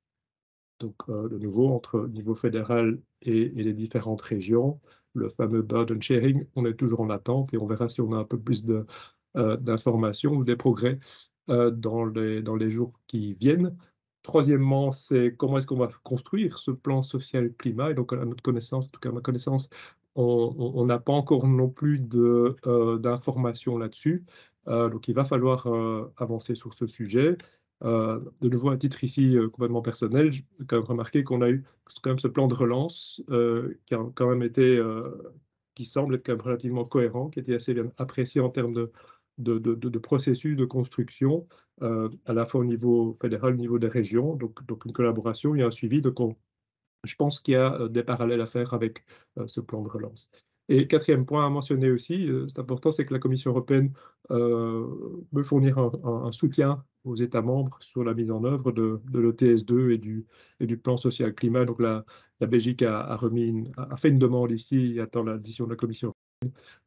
Speaker 2: Donc, de nouveau, entre le niveau fédéral et les différentes régions, le fameux burden sharing, on est toujours en attente et on verra si on a un peu plus d'informations ou des progrès dans les jours qui viennent. Troisièmement, c'est comment est-ce qu'on va construire ce plan social climat. Et donc, à notre connaissance, en tout cas à ma connaissance, on n'a pas encore non plus d'informations là-dessus. Donc, il va falloir avancer sur ce sujet. De nouveau, à titre ici complètement personnel, j'ai quand même remarqué qu'on a eu quand même ce plan de relance qui a quand même qui semble être quand même relativement cohérent, qui a été assez bien apprécié en termes de processus de construction, à la fois au niveau fédéral, au niveau des régions, donc une collaboration, il y a un suivi. Donc je pense qu'il y a des parallèles à faire avec ce plan de relance. Et quatrième point à mentionner aussi, c'est important, c'est que la Commission européenne veut fournir un soutien aux États membres sur la mise en œuvre de l'ETS2 et du plan social climat. Donc la Belgique a fait une demande ici, et attend la décision de la Commission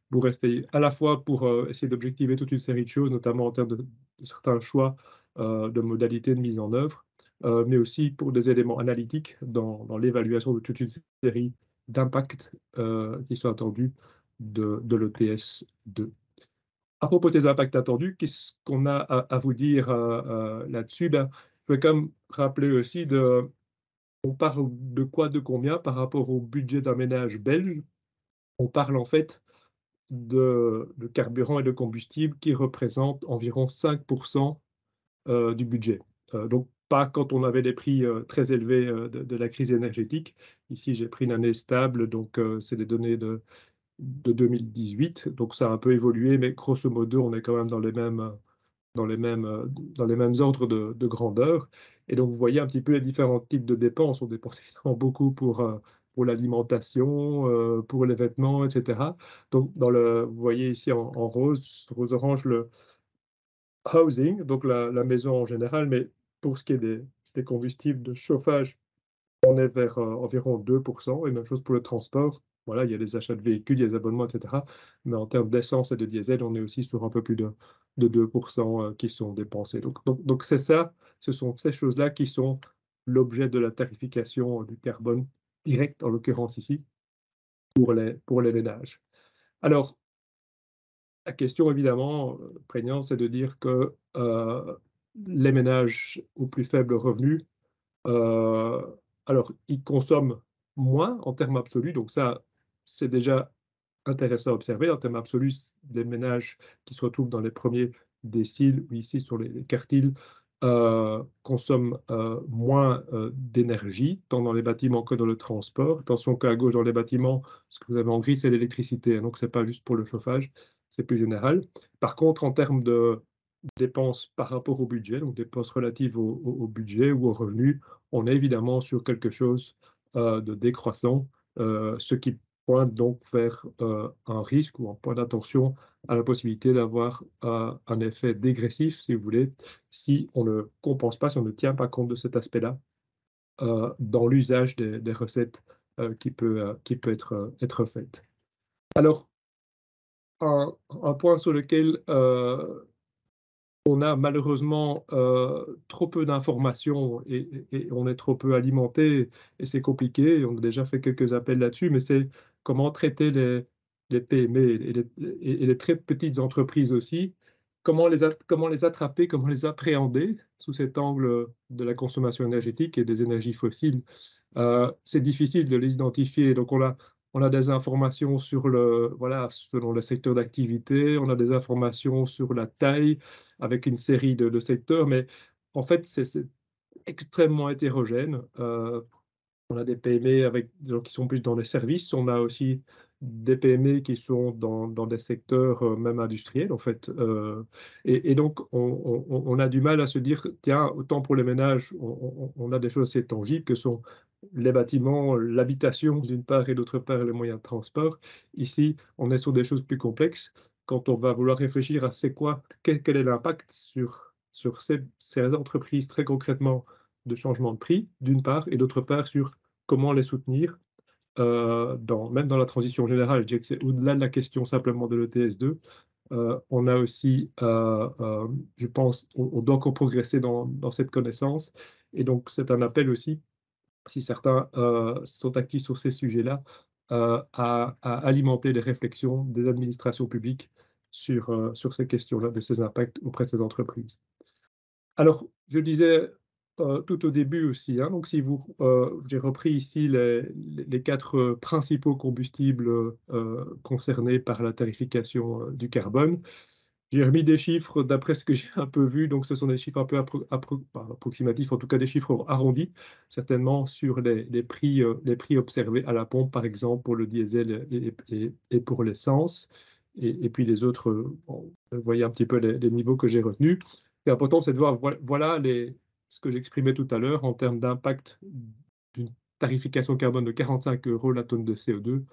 Speaker 2: pour rester à la fois pour essayer d'objectiver toute une série de choses, notamment en termes de certains choix de modalités de mise en œuvre, mais aussi pour des éléments analytiques dans l'évaluation de toute une série d'impacts qui sont attendus de l'ETS2. À propos de ces impacts attendus, qu'est-ce qu'on a à vous dire là-dessus? Ben, je vais quand même rappeler aussi on parle de quoi, de combien par rapport au budget d'un ménage belge? On parle en fait de carburant et de combustible qui représentent environ 5% du budget. Donc pas quand on avait des prix très élevés de la crise énergétique. Ici, j'ai pris une année stable, donc c'est les données de 2018. Donc ça a un peu évolué, mais grosso modo, on est quand même dans les mêmes ordres de grandeur. Et donc, vous voyez un petit peu les différents types de dépenses. On dépense évidemment beaucoup pour l'alimentation, pour les vêtements, etc. Donc, vous voyez ici en rose-orange, le housing, donc la maison en général, mais pour ce qui est des combustibles de chauffage, on est vers environ 2%, et même chose pour le transport. Voilà, il y a les achats de véhicules, il y a les abonnements, etc. Mais en termes d'essence et de diesel, on est aussi sur un peu plus de 2% qui sont dépensés. Donc c'est ça, ce sont ces choses-là qui sont l'objet de la tarification du carbone direct, en l'occurrence ici, pour les ménages. Alors, la question évidemment prégnante, c'est de dire que les ménages aux plus faibles revenus, Heu, alors, ils consomment moins en termes absolus, donc ça, c'est déjà intéressant à observer. En termes absolus, les ménages qui se retrouvent dans les premiers déciles ou ici sur les quartiles, consomment moins d'énergie, tant dans les bâtiments que dans le transport. Attention qu'à gauche, dans les bâtiments, ce que vous avez en gris, c'est l'électricité, hein, donc c'est pas juste pour le chauffage, c'est plus général. Par contre, en termes de dépenses par rapport au budget, donc dépenses relatives au budget ou aux revenus, on est évidemment sur quelque chose de décroissant, ce qui pointe donc vers un risque ou un point d'attention à la possibilité d'avoir un effet dégressif, si vous voulez, si on ne compense pas, si on ne tient pas compte de cet aspect-là dans l'usage des recettes qui peut être faite. Alors, un point sur lequel on a malheureusement trop peu d'informations et on est trop peu alimenté et c'est compliqué. On a déjà fait quelques appels là-dessus, mais c'est comment traiter les PME et les très petites entreprises aussi. Comment les attraper, comment les appréhender sous cet angle de la consommation énergétique et des énergies fossiles. C'est difficile de les identifier. Donc on a des informations sur voilà, selon le secteur d'activité, on a des informations sur la taille avec une série de secteurs, mais en fait, c'est extrêmement hétérogène. On a des PME avec des gens qui sont plus dans les services, on a aussi des PME qui sont dans des secteurs même industriels, en fait. Et donc, on a du mal à se dire, tiens, autant pour les ménages, on a des choses assez tangibles que sont les bâtiments, l'habitation d'une part et d'autre part les moyens de transport. Ici, on est sur des choses plus complexes. Quand on va vouloir réfléchir à c'est quoi, quel est l'impact sur ces entreprises très concrètement de changement de prix, d'une part, et d'autre part sur comment les soutenir, même dans la transition générale. Je dirais que c'est au-delà de la question simplement de l'ETS2. On a aussi, je pense, on doit encore progresser dans cette connaissance. Et donc, c'est un appel aussi, si certains sont actifs sur ces sujets-là, à alimenter les réflexions des administrations publiques sur ces questions-là, de ces impacts auprès de ces entreprises. Alors, je disais tout au début aussi, hein, donc si j'ai repris ici les 4 principaux combustibles concernés par la tarification du carbone. J'ai remis des chiffres d'après ce que j'ai un peu vu, donc ce sont des chiffres un peu pas approximatifs, en tout cas des chiffres arrondis, certainement sur les prix observés à la pompe, par exemple, pour le diesel et pour l'essence. Et puis les autres, bon, vous voyez un petit peu les niveaux que j'ai retenus. Ce qui est important, c'est de voir, voilà ce que j'exprimais tout à l'heure en termes d'impact d'une tarification carbone de 45 € la tonne de CO2.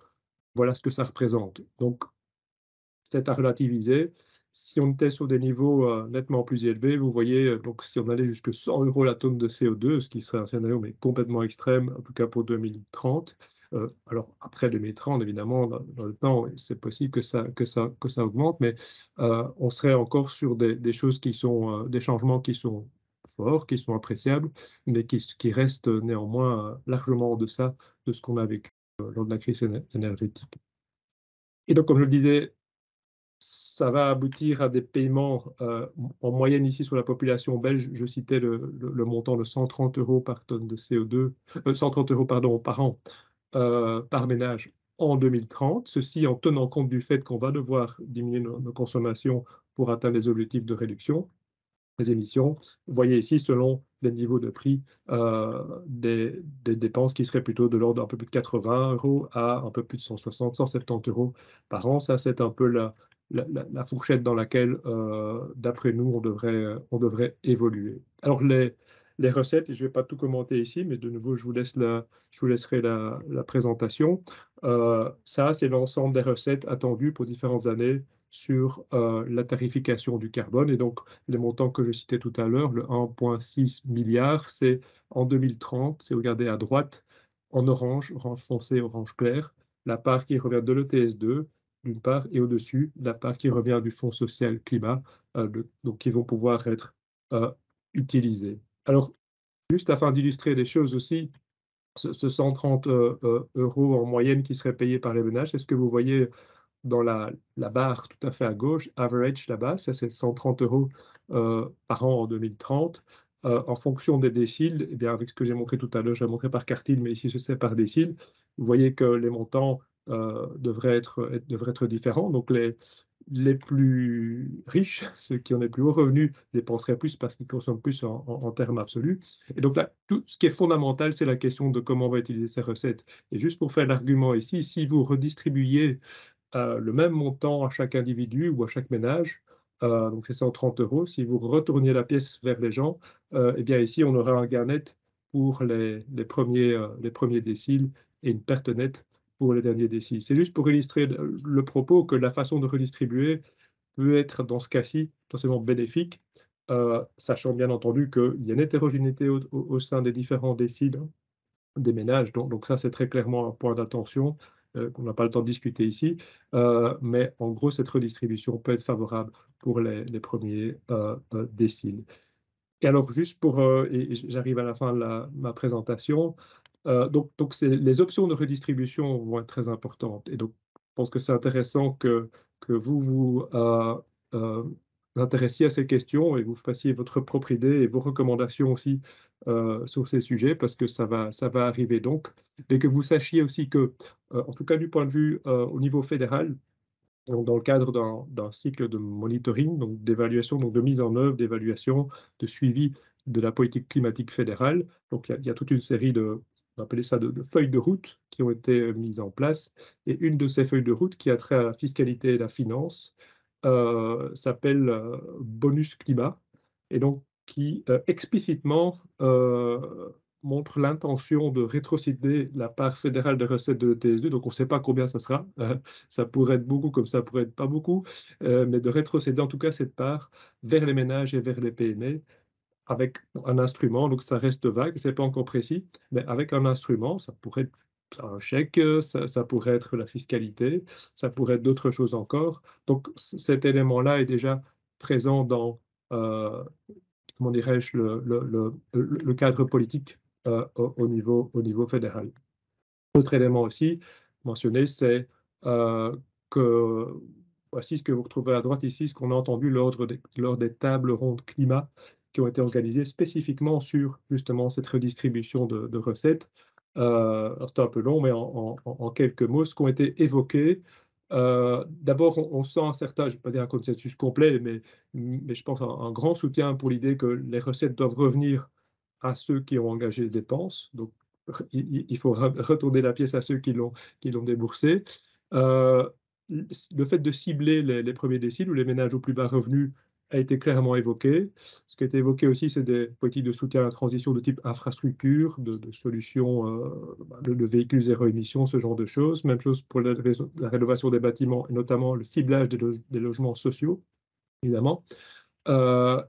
Speaker 2: Voilà ce que ça représente. Donc, c'est à relativiser. Si on était sur des niveaux nettement plus élevés, vous voyez, donc si on allait jusque 100 € la tonne de CO2, ce qui serait un scénario mais complètement extrême, en tout cas pour 2030. Alors après 2030, évidemment, dans le temps, c'est possible que ça augmente, mais on serait encore sur des choses qui sont, des changements qui sont forts, qui sont appréciables, mais qui restent néanmoins largement en deçà de ce qu'on a vécu lors de la crise énergétique. Et donc, comme je le disais, ça va aboutir à des paiements, en moyenne ici sur la population belge, je citais le montant de 130 € par tonne de CO2, 130 € pardon, par an, par ménage en 2030. Ceci en tenant compte du fait qu'on va devoir diminuer nos consommations pour atteindre les objectifs de réduction des émissions. Vous voyez ici, selon les niveaux de prix, des dépenses qui seraient plutôt de l'ordre d'un peu plus de 80 € à un peu plus de 160-170 € par an. Ça, c'est un peu la fourchette dans laquelle, d'après nous, on devrait évoluer. Alors les recettes, et je ne vais pas tout commenter ici, mais de nouveau, je vous laisserai la présentation. Ça, c'est l'ensemble des recettes attendues pour différentes années sur, la tarification du carbone. Et donc les montants que je citais tout à l'heure, le 1,6 milliard, c'est en 2030, si vous regardez à droite, en orange, orange foncé, orange clair, la part qui revient de l'ETS2, d'une part, et au-dessus, la part qui revient du Fonds social climat, donc qui vont pouvoir être utilisés. Alors, juste afin d'illustrer les choses aussi, ce 130 € en moyenne qui serait payé par les ménages, c'est ce que vous voyez dans la barre tout à fait à gauche, average là-bas, ça c'est 130 € par an en 2030. En fonction des déciles, eh bien, avec ce que j'ai montré tout à l'heure, je l'ai montré par quartile, mais ici je sais par décile, vous voyez que les montants devraient être différents. Donc les plus riches, ceux qui ont les plus hauts revenus, dépenseraient plus parce qu'ils consomment plus en termes absolus. Et donc là, tout ce qui est fondamental, c'est la question de comment on va utiliser ces recettes. Et juste pour faire l'argument ici, si vous redistribuiez le même montant à chaque individu ou à chaque ménage, donc c'est 130 €. Si vous retourniez la pièce vers les gens, eh bien ici, on aura un gain net pour les premiers déciles et une perte nette pour les derniers déciles. C'est juste pour illustrer le propos que la façon de redistribuer peut être, dans ce cas-ci, potentiellement bénéfique, sachant bien entendu qu'il y a une hétérogénéité au sein des différents déciles, hein, des ménages. Donc ça, c'est très clairement un point d'attention qu'on n'a pas le temps de discuter ici. Mais en gros, cette redistribution peut être favorable pour les premiers déciles. Et alors, juste pour, et j'arrive à la fin de ma présentation, donc les options de redistribution vont être très importantes. Et donc, je pense que c'est intéressant que vous euh, intéressiez à ces questions et vous fassiez votre propre idée et vos recommandations aussi sur ces sujets, parce que ça va arriver donc. Et que vous sachiez aussi que, en tout cas du point de vue au niveau fédéral, donc dans le cadre d'un cycle de monitoring, donc d'évaluation, donc de mise en œuvre, d'évaluation, de suivi de la politique climatique fédérale. Donc il y a toute une série on va appeler ça de feuilles de route qui ont été mises en place. Et une de ces feuilles de route qui a trait à la fiscalité et la finance s'appelle Bonus Climat, et donc qui explicitement montre l'intention de rétrocéder la part fédérale des recettes de l'ETS2. Donc on ne sait pas combien ça sera. Ça pourrait être beaucoup comme ça pourrait être pas beaucoup, mais de rétrocéder en tout cas cette part vers les ménages et vers les PME avec un instrument. Donc ça reste vague, c'est pas encore précis, mais avec un instrument, ça pourrait être un chèque, ça pourrait être la fiscalité, ça pourrait être d'autres choses encore. Donc cet élément-là est déjà présent dans, comment dirais-je, le cadre politique au niveau fédéral. Autre élément aussi mentionné, c'est que voici ce que vous retrouvez à droite ici, ce qu'on a entendu lors des tables rondes climat qui ont été organisées spécifiquement sur justement cette redistribution de recettes. Alors c'est un peu long, mais en quelques mots, ce qui ont été évoqués. D'abord, on sent un certain, je ne vais pas dire un consensus complet, mais je pense un grand soutien pour l'idée que les recettes doivent revenir à ceux qui ont engagé les dépenses. Donc, il faut retourner la pièce à ceux qui l'ont déboursé. Le fait de cibler les premiers déciles ou les ménages aux plus bas revenus a été clairement évoqué. Ce qui a été évoqué aussi, c'est des politiques de soutien à la transition de type infrastructure, de solutions de véhicules zéro émission, ce genre de choses. Même chose pour la rénovation des bâtiments et notamment le ciblage des logements sociaux, évidemment.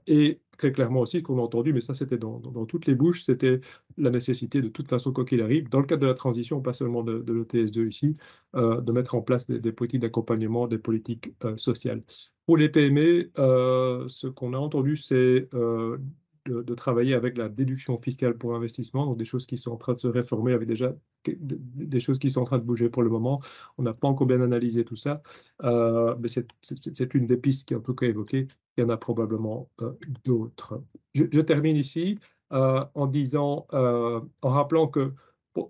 Speaker 2: Et très clairement aussi, ce qu'on a entendu, mais ça c'était dans toutes les bouches, c'était la nécessité de toute façon, quoi qu'il arrive, dans le cadre de la transition, pas seulement de l'ETS2 ici, de mettre en place des politiques d'accompagnement, des politiques sociales. Pour les PME, ce qu'on a entendu, c'est de travailler avec la déduction fiscale pour investissement, donc des choses qui sont en train de se réformer, avec déjà des choses qui sont en train de bouger pour le moment. On n'a pas encore bien analysé tout ça, mais c'est une des pistes qui est en tout cas évoquée. Il y en a probablement d'autres. Je termine ici en disant, en rappelant que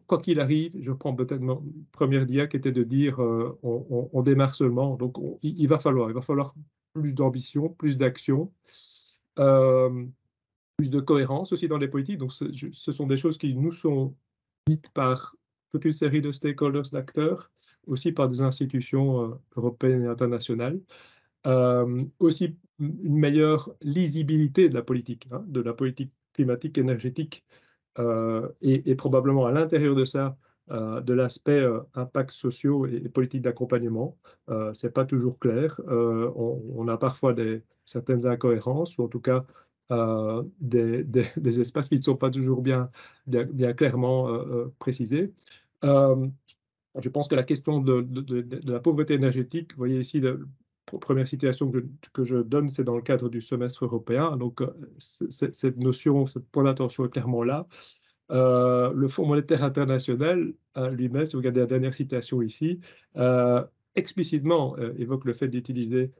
Speaker 2: quoi qu'il arrive, je prends peut-être ma première dia qui était de dire on démarre seulement, donc il va falloir plus d'ambition, plus d'action, euh, plus de cohérence aussi dans les politiques. Donc ce sont des choses qui nous sont dites par toute une série de stakeholders, d'acteurs, aussi par des institutions européennes et internationales. Aussi une meilleure lisibilité de la politique climatique, énergétique, et probablement à l'intérieur de ça, de l'aspect impacts sociaux et politiques d'accompagnement. C'est pas toujours clair. On a parfois certaines incohérences, ou en tout cas des espaces qui ne sont pas toujours bien clairement précisés. Euh, je pense que la question de la pauvreté énergétique, vous voyez ici, la première citation que je donne, c'est dans le cadre du semestre européen. Donc, cette notion, ce point d'attention est clairement là. Le Fonds monétaire international lui-même, si vous regardez la dernière citation ici, explicitement évoque le fait d'utiliser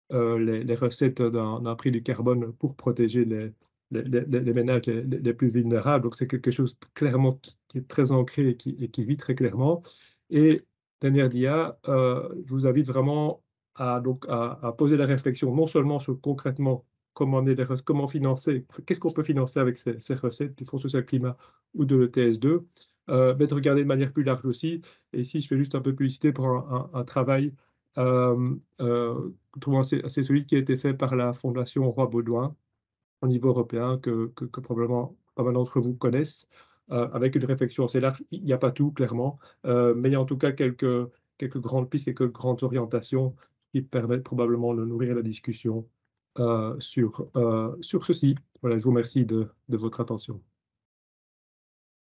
Speaker 2: les recettes d'un prix du carbone pour protéger les ménages les plus vulnérables. Donc, c'est quelque chose clairement qui est très ancré et qui vit très clairement. Et dernière dia, je vous invite vraiment à poser la réflexion non seulement sur concrètement comment financer, qu'est-ce qu'on peut financer avec ces recettes du Fonds social climat ou de l'ETS2, mais de regarder de manière plus large aussi. Et ici, je fais juste un peu publicité pour un travail euh, autrement assez solide qui a été fait par la Fondation Roi Baudouin au niveau européen, que probablement pas mal d'entre vous connaissent, avec une réflexion assez large. Il n'y a pas tout, clairement, mais il y a en tout cas quelques grandes pistes, quelques grandes orientations qui permettent probablement de nourrir la discussion sur ceci. Voilà, je vous remercie de votre attention.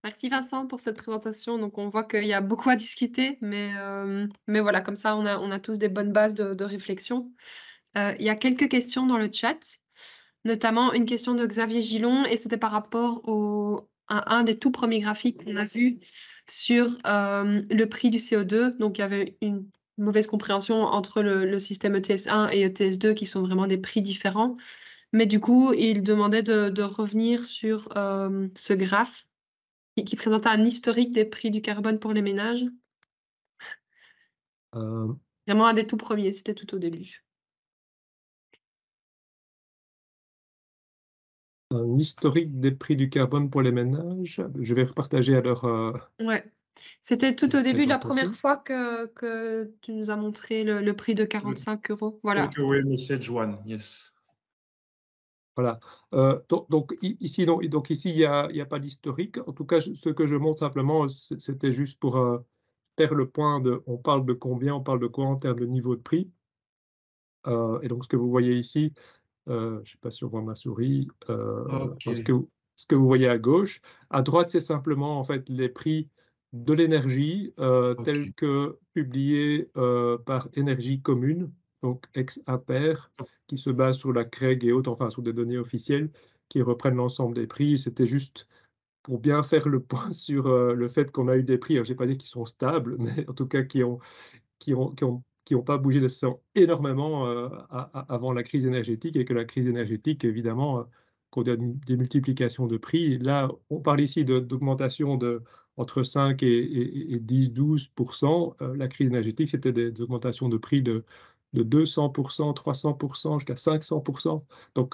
Speaker 1: Merci Vincent pour cette présentation. Donc on voit qu'il y a beaucoup à discuter, mais voilà, comme ça on a tous des bonnes bases de réflexion. Il y a quelques questions dans le chat, notamment une question de Xavier Gillon, et c'était par rapport à un des tout premiers graphiques qu'on a vu sur le prix du CO2. Donc il y avait une mauvaise compréhension entre le système ETS1 et ETS2 qui sont vraiment des prix différents. Mais du coup, il demandait de revenir sur ce graphe qui présentait un historique des prix du carbone pour les ménages.
Speaker 2: Euh,
Speaker 1: Vraiment un des tout premiers, c'était tout au début.
Speaker 2: un historique des prix du carbone pour les ménages. Je vais repartager alors.
Speaker 1: Ouais. C'était tout au début, la première
Speaker 2: présentation.
Speaker 1: fois que tu nous as montré le prix de 45 €. Voilà.
Speaker 3: Takeaway message one, yes.
Speaker 2: Voilà. Ici, non, donc ici, il y a pas d'historique. En tout cas, ce que je montre simplement, c'était juste pour faire le point de, on parle de combien, on parle de quoi en termes de niveau de prix. Et donc, ce que vous voyez ici, je ne sais pas si on voit ma souris,
Speaker 3: Ok.
Speaker 2: ce que vous voyez à gauche. À droite, c'est simplement en fait les prix de l'énergie tels que publiés par Énergie Commune, donc ex-Aper, qui se base sur la CREG et autres, enfin sur des données officielles qui reprennent l'ensemble des prix. C'était juste pour bien faire le point sur le fait qu'on a eu des prix, je ne vais pas dire qu'ils sont stables, mais en tout cas qui ont pas bougé nécessairement énormément avant la crise énergétique, et que la crise énergétique, évidemment, qu'on a des multiplications de prix. Là, on parle ici d'augmentation entre 5 et 10-12%. La crise énergétique, c'était des augmentations de prix de 200%, 300%, jusqu'à 500%. Donc,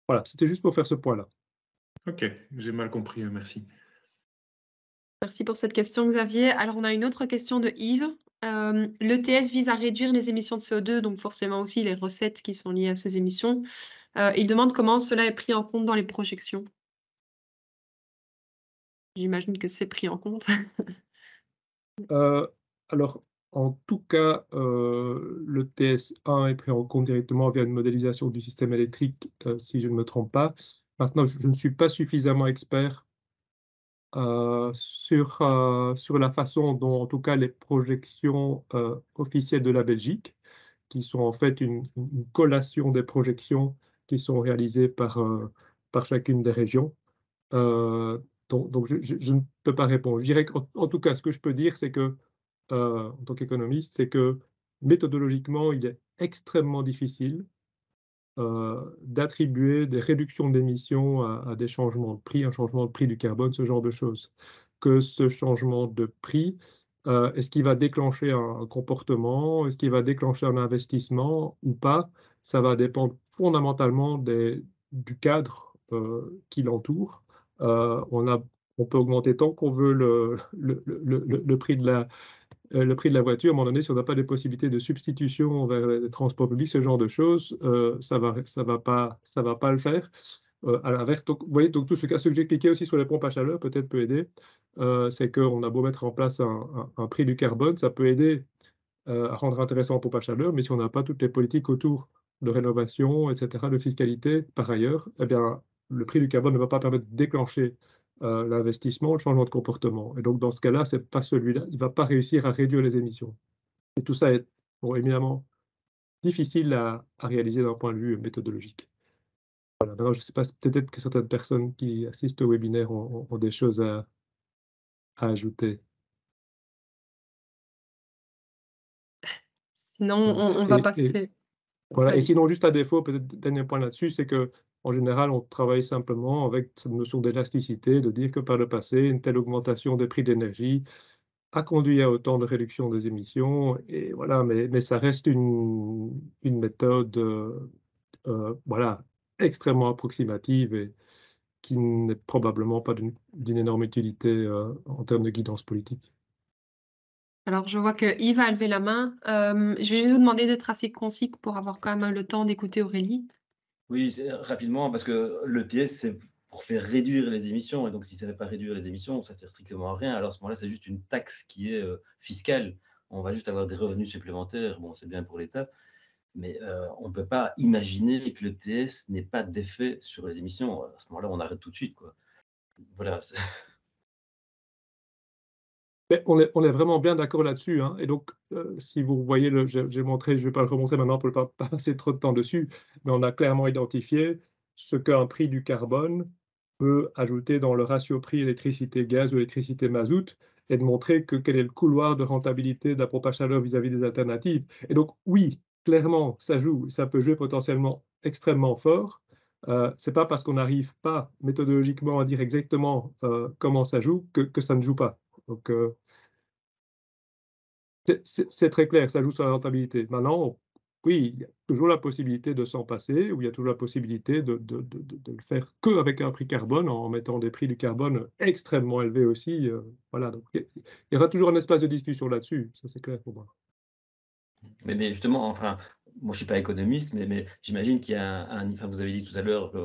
Speaker 2: voilà, c'était juste pour faire ce point-là.
Speaker 3: Ok, j'ai mal compris, merci.
Speaker 1: Merci pour cette question, Xavier. Alors, on a une autre question de Yves. L'ETS vise à réduire les émissions de CO2, donc forcément aussi les recettes qui sont liées à ces émissions. Il demande comment cela est pris en compte dans les projections. J'imagine que c'est pris en compte.
Speaker 2: Alors, en tout cas, le TS1 est pris en compte directement via une modélisation du système électrique, si je ne me trompe pas. Maintenant, je ne suis pas suffisamment expert sur la façon dont, en tout cas, les projections officielles de la Belgique, qui sont en fait une collation des projections qui sont réalisées par chacune des régions. Donc je ne peux pas répondre. Je dirais qu'en tout cas, ce que je peux dire, c'est que, en tant qu'économiste, c'est que méthodologiquement, il est extrêmement difficile d'attribuer des réductions d'émissions à des changements de prix, un changement de prix du carbone, ce genre de choses. Que ce changement de prix, est-ce qu'il va déclencher un comportement, est-ce qu'il va déclencher un investissement ou pas, ça va dépendre fondamentalement du cadre qui l'entoure. On peut augmenter tant qu'on veut le prix de la voiture. À un moment donné, si on n'a pas des possibilités de substitution vers les transports publics, ce genre de choses, ça va pas le faire. À l'inverse, donc, vous voyez, donc tout ce que j'ai cliqué aussi sur les pompes à chaleur, peut-être peut aider. C'est qu'on a beau mettre en place un prix du carbone, ça peut aider à rendre intéressant les pompes à chaleur, mais si on n'a pas toutes les politiques autour de rénovation, etc., de fiscalité, par ailleurs, eh bien, le prix du carbone ne va pas permettre de déclencher l'investissement, le changement de comportement. Et donc, dans ce cas-là, c'est pas celui-là. Il ne va pas réussir à réduire les émissions. Et tout ça est éminemment difficile à réaliser d'un point de vue méthodologique. Voilà. Maintenant, je ne sais pas, peut-être que certaines personnes qui assistent au webinaire ont des choses à ajouter.
Speaker 1: Sinon,
Speaker 2: Voilà.
Speaker 1: on va passer.
Speaker 2: Voilà. Et
Speaker 1: Vas-y.
Speaker 2: sinon, juste à défaut, peut-être dernier point là-dessus, c'est que en général, on travaille simplement avec cette notion d'élasticité, de dire que par le passé, une telle augmentation des prix d'énergie a conduit à autant de réduction des émissions. Et voilà, mais ça reste une méthode voilà, extrêmement approximative et qui n'est probablement pas d'une énorme utilité en termes de guidance politique.
Speaker 1: Alors, je vois que Yves a levé la main. Je vais vous demander d'être assez concis pour avoir quand même le temps d'écouter Aurélie.
Speaker 4: Oui, rapidement, parce que l'ETS, c'est pour faire réduire les émissions. Et donc, si ça ne fait pas réduire les émissions, ça ne sert strictement à rien. Alors, à ce moment-là, c'est juste une taxe qui est fiscale. On va juste avoir des revenus supplémentaires. Bon, c'est bien pour l'État. Mais on ne peut pas imaginer que l'ETS n'ait pas d'effet sur les émissions. À ce moment-là, on arrête tout de suite, quoi. Voilà.
Speaker 2: Mais on est vraiment bien d'accord là-dessus, hein. Et donc, si vous voyez, j'ai montré, je ne vais pas le remontrer maintenant pour ne pas passer trop de temps dessus, mais on a clairement identifié ce qu'un prix du carbone peut ajouter dans le ratio prix électricité-gaz ou électricité-mazout et de montrer quel est le couloir de rentabilité de la pompe à chaleur vis-à-vis des alternatives. Et donc, oui, clairement, ça joue, ça peut jouer potentiellement extrêmement fort. Ce n'est pas parce qu'on n'arrive pas méthodologiquement à dire exactement comment ça joue que ça ne joue pas. Donc, c'est très clair, ça joue sur la rentabilité. Maintenant, oui, il y a toujours la possibilité de s'en passer, ou il y a toujours la possibilité de le faire qu'avec un prix carbone, en mettant des prix du carbone extrêmement élevés aussi. Voilà, donc il y aura toujours un espace de discussion là-dessus, ça c'est clair pour moi.
Speaker 4: Mais justement, enfin, moi je ne suis pas économiste, mais j'imagine qu'il y a enfin, vous avez dit tout à l'heure que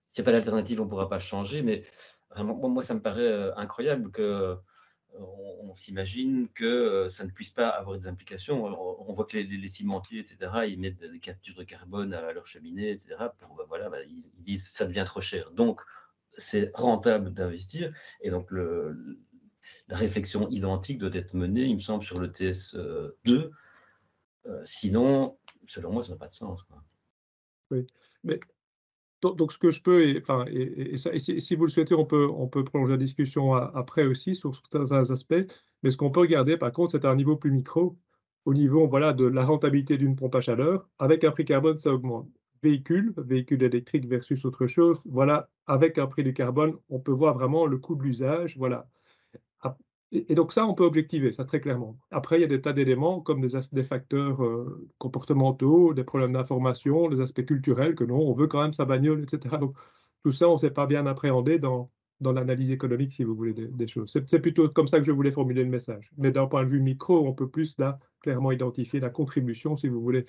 Speaker 4: s'il n'y a pas d'alternative, on ne pourra pas changer. Mais vraiment, moi, ça me paraît incroyable que on s'imagine que ça ne puisse pas avoir des implications. On voit que les cimentiers, etc., ils mettent des captures de carbone à leur cheminée, etc. Voilà, ils disent que ça devient trop cher. Donc, c'est rentable d'investir. Et donc, la réflexion identique doit être menée, il me semble, sur le TS2. Sinon, selon moi, ça n'a pas de sens, quoi.
Speaker 2: Oui, mais donc ce que je peux, et si vous le souhaitez, on peut prolonger la discussion après aussi sur certains aspects, mais ce qu'on peut regarder par contre, c'est à un niveau plus micro, au niveau voilà, de la rentabilité d'une pompe à chaleur. Avec un prix carbone, ça augmente. Véhicule électrique versus autre chose, voilà, avec un prix du carbone, on peut voir vraiment le coût de l'usage, voilà. Et donc ça, on peut objectiver, ça très clairement. Après, il y a des tas d'éléments comme des facteurs comportementaux, des problèmes d'information, des aspects culturels, que non, on veut quand même sa bagnole, etc. Donc tout ça, on ne sait pas bien appréhender dans dans l'analyse économique, si vous voulez, des choses. C'est plutôt comme ça que je voulais formuler le message. Mais d'un point de vue micro, on peut plus là clairement identifier la contribution, si vous voulez,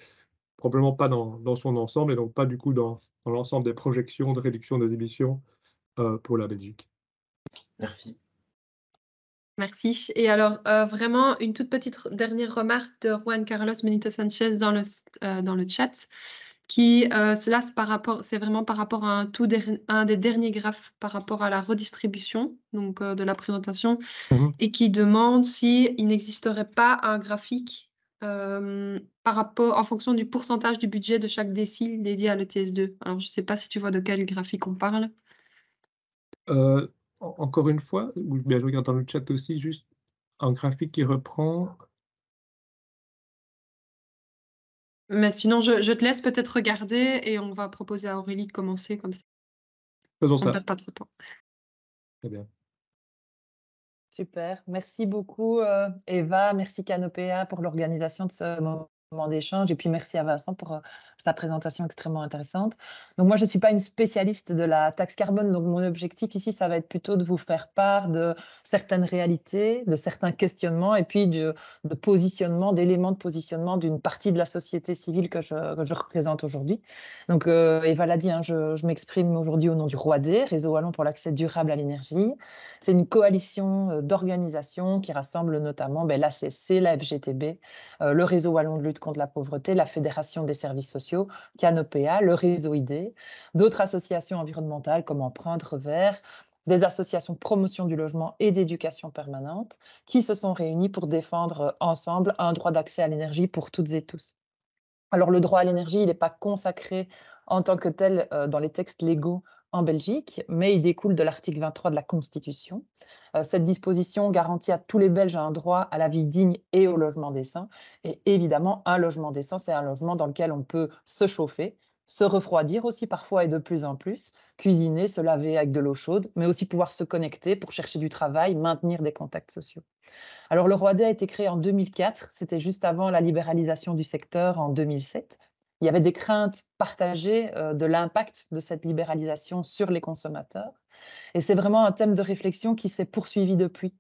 Speaker 2: probablement pas dans son ensemble, et donc pas du coup dans l'ensemble des projections de réduction des émissions pour la Belgique.
Speaker 4: Merci.
Speaker 1: Merci. Et alors, vraiment, une toute petite dernière remarque de Juan Carlos Benito Sanchez dans le chat, cela, c'est vraiment par rapport à un des derniers graphes par rapport à la redistribution, donc de la présentation, et qui demande s'il n'existerait pas un graphique en fonction du pourcentage du budget de chaque décile dédié à l'ETS2. Alors, je ne sais pas si tu vois de quel graphique on parle.
Speaker 2: Encore une fois, ou bien je regarde dans le chat aussi, juste un graphique qui reprend.
Speaker 1: Mais sinon, je te laisse peut-être regarder et on va proposer à Aurélie de commencer comme ça.
Speaker 2: Faisons
Speaker 1: On ne
Speaker 2: ça.
Speaker 1: perd pas trop de temps.
Speaker 2: Très bien.
Speaker 5: Super. Merci beaucoup, Eva. Merci Canopéa pour l'organisation de ce moment d'échange. Et puis, merci à Vincent pour sa présentation extrêmement intéressante. Donc, moi, je ne suis pas une spécialiste de la taxe carbone. Donc, mon objectif ici, ça va être plutôt de vous faire part de certaines réalités, de certains questionnements et puis de positionnement, d'éléments de positionnement d'une partie de la société civile que je représente aujourd'hui. Donc, Eva l'a dit, hein, je m'exprime aujourd'hui au nom du ROAD, Réseau Wallon pour l'accès durable à l'énergie. C'est une coalition d'organisations qui rassemble notamment l'ACC, la FGTB, le Réseau Wallon de lutte contre la pauvreté, la Fédération des services sociaux, Canopéa, le Réseau ID, d'autres associations environnementales comme Empreinte, Revers, des associations de promotion du logement et d'éducation permanente qui se sont réunies pour défendre ensemble un droit d'accès à l'énergie pour toutes et tous. Alors, le droit à l'énergie, il n'est pas consacré en tant que tel dans les textes légaux en Belgique, mais il découle de l'article 23 de la Constitution. Cette disposition garantit à tous les Belges un droit à la vie digne et au logement décent. Et évidemment, un logement décent, c'est un logement dans lequel on peut se chauffer, se refroidir aussi parfois et de plus en plus, cuisiner, se laver avec de l'eau chaude, mais aussi pouvoir se connecter pour chercher du travail, maintenir des contacts sociaux. Alors, le ROAD a été créé en 2004, c'était juste avant la libéralisation du secteur en 2007. Il y avait des craintes partagées de l'impact de cette libéralisation sur les consommateurs. Et c'est vraiment un thème de réflexion qui s'est poursuivi depuis.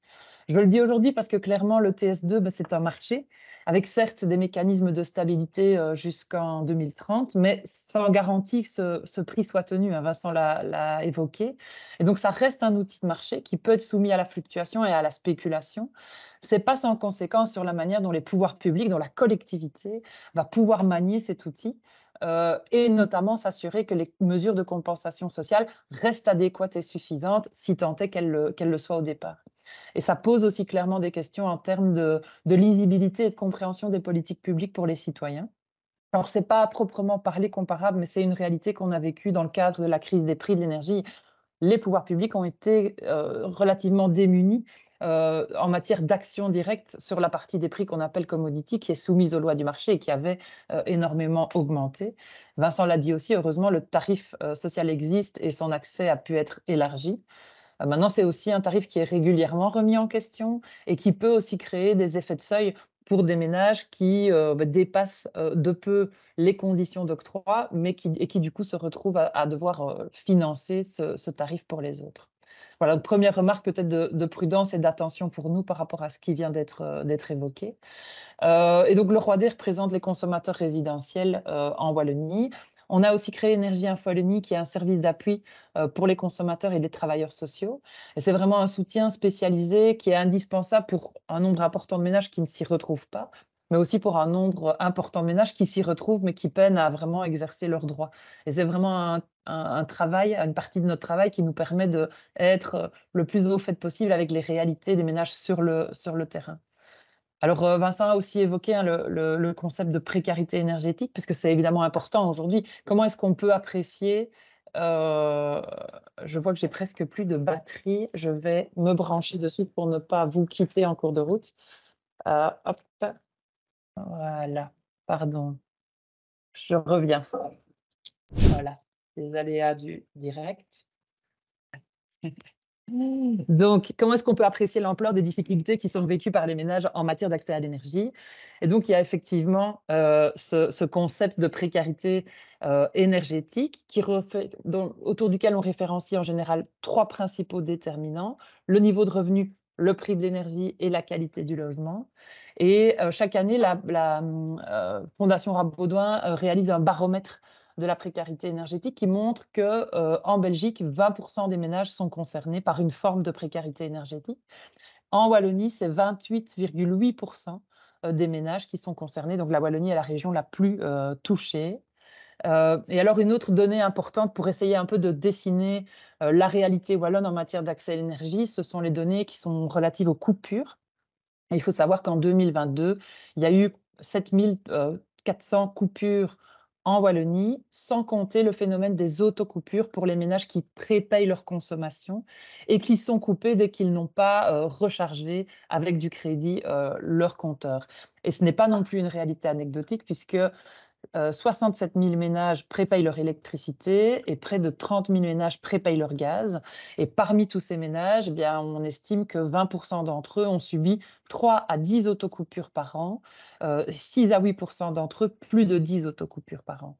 Speaker 5: Je le dis aujourd'hui parce que clairement, le TS2, c'est un marché, avec certes des mécanismes de stabilité jusqu'en 2030, mais sans garantie que ce prix soit tenu, hein, Vincent l'a évoqué. Et donc, ça reste un outil de marché qui peut être soumis à la fluctuation et à la spéculation. Ce n'est pas sans conséquence sur la manière dont les pouvoirs publics, dont la collectivité va pouvoir manier cet outil et notamment s'assurer que les mesures de compensation sociale restent adéquates et suffisantes, si tant est qu'elles le soient au départ. Et ça pose aussi clairement des questions en termes de lisibilité et de compréhension des politiques publiques pour les citoyens. Alors, ce n'est pas à proprement parler comparable, mais c'est une réalité qu'on a vécue dans le cadre de la crise des prix de l'énergie. Les pouvoirs publics ont été relativement démunis en matière d'action directe sur la partie des prix qu'on appelle commodity, qui est soumise aux lois du marché et qui avait énormément augmenté. Vincent l'a dit aussi, heureusement, le tarif social existe et son accès a pu être élargi. Maintenant, c'est aussi un tarif qui est régulièrement remis en question et qui peut aussi créer des effets de seuil pour des ménages qui dépassent de peu les conditions d'octroi, mais qui du coup se retrouvent à devoir financer ce tarif pour les autres. Voilà, une première remarque peut-être de prudence et d'attention pour nous par rapport à ce qui vient d'être évoqué. Et donc, le ROAD représente les consommateurs résidentiels en Wallonie. On a aussi créé Énergie Info Wallonie, qui est un service d'appui pour les consommateurs et les travailleurs sociaux. Et c'est vraiment un soutien spécialisé qui est indispensable pour un nombre important de ménages qui ne s'y retrouvent pas, mais aussi pour un nombre important de ménages qui s'y retrouvent, mais qui peinent à vraiment exercer leurs droits. Et c'est vraiment un travail, une partie de notre travail qui nous permet d'être le plus au fait possible avec les réalités des ménages sur le terrain. Alors, Vincent a aussi évoqué le concept de précarité énergétique, puisque c'est évidemment important aujourd'hui. Comment est-ce qu'on peut apprécier je vois que j'ai presque plus de batterie. Je vais me brancher dessus pour ne pas vous quitter en cours de route. Hop, voilà, pardon. Je reviens. Voilà, les aléas du direct. Donc, comment est-ce qu'on peut apprécier l'ampleur des difficultés qui sont vécues par les ménages en matière d'accès à l'énergie? Et donc, il y a effectivement ce concept de précarité énergétique autour duquel on référencie en général 3 principaux déterminants: le niveau de revenu, le prix de l'énergie et la qualité du logement. Et chaque année, la Fondation Rabaudouin réalise un baromètre de la précarité énergétique qui montre que, en Belgique, 20 % des ménages sont concernés par une forme de précarité énergétique. En Wallonie, c'est 28,8 % des ménages qui sont concernés. Donc la Wallonie est la région la plus touchée. Et alors une autre donnée importante pour essayer un peu de dessiner la réalité wallonne en matière d'accès à l'énergie, ce sont les données qui sont relatives aux coupures. Et il faut savoir qu'en 2022, il y a eu 7 400 coupures en Wallonie, sans compter le phénomène des autocoupures pour les ménages qui prépayent leur consommation et qui sont coupés dès qu'ils n'ont pas rechargé avec du crédit leur compteur. Et ce n'est pas non plus une réalité anecdotique puisque 67 000 ménages prépayent leur électricité et près de 30 000 ménages prépayent leur gaz. Et parmi tous ces ménages, eh bien, on estime que 20 % d'entre eux ont subi 3 à 10 autocoupures par an, 6 à 8 % d'entre eux plus de 10 autocoupures par an.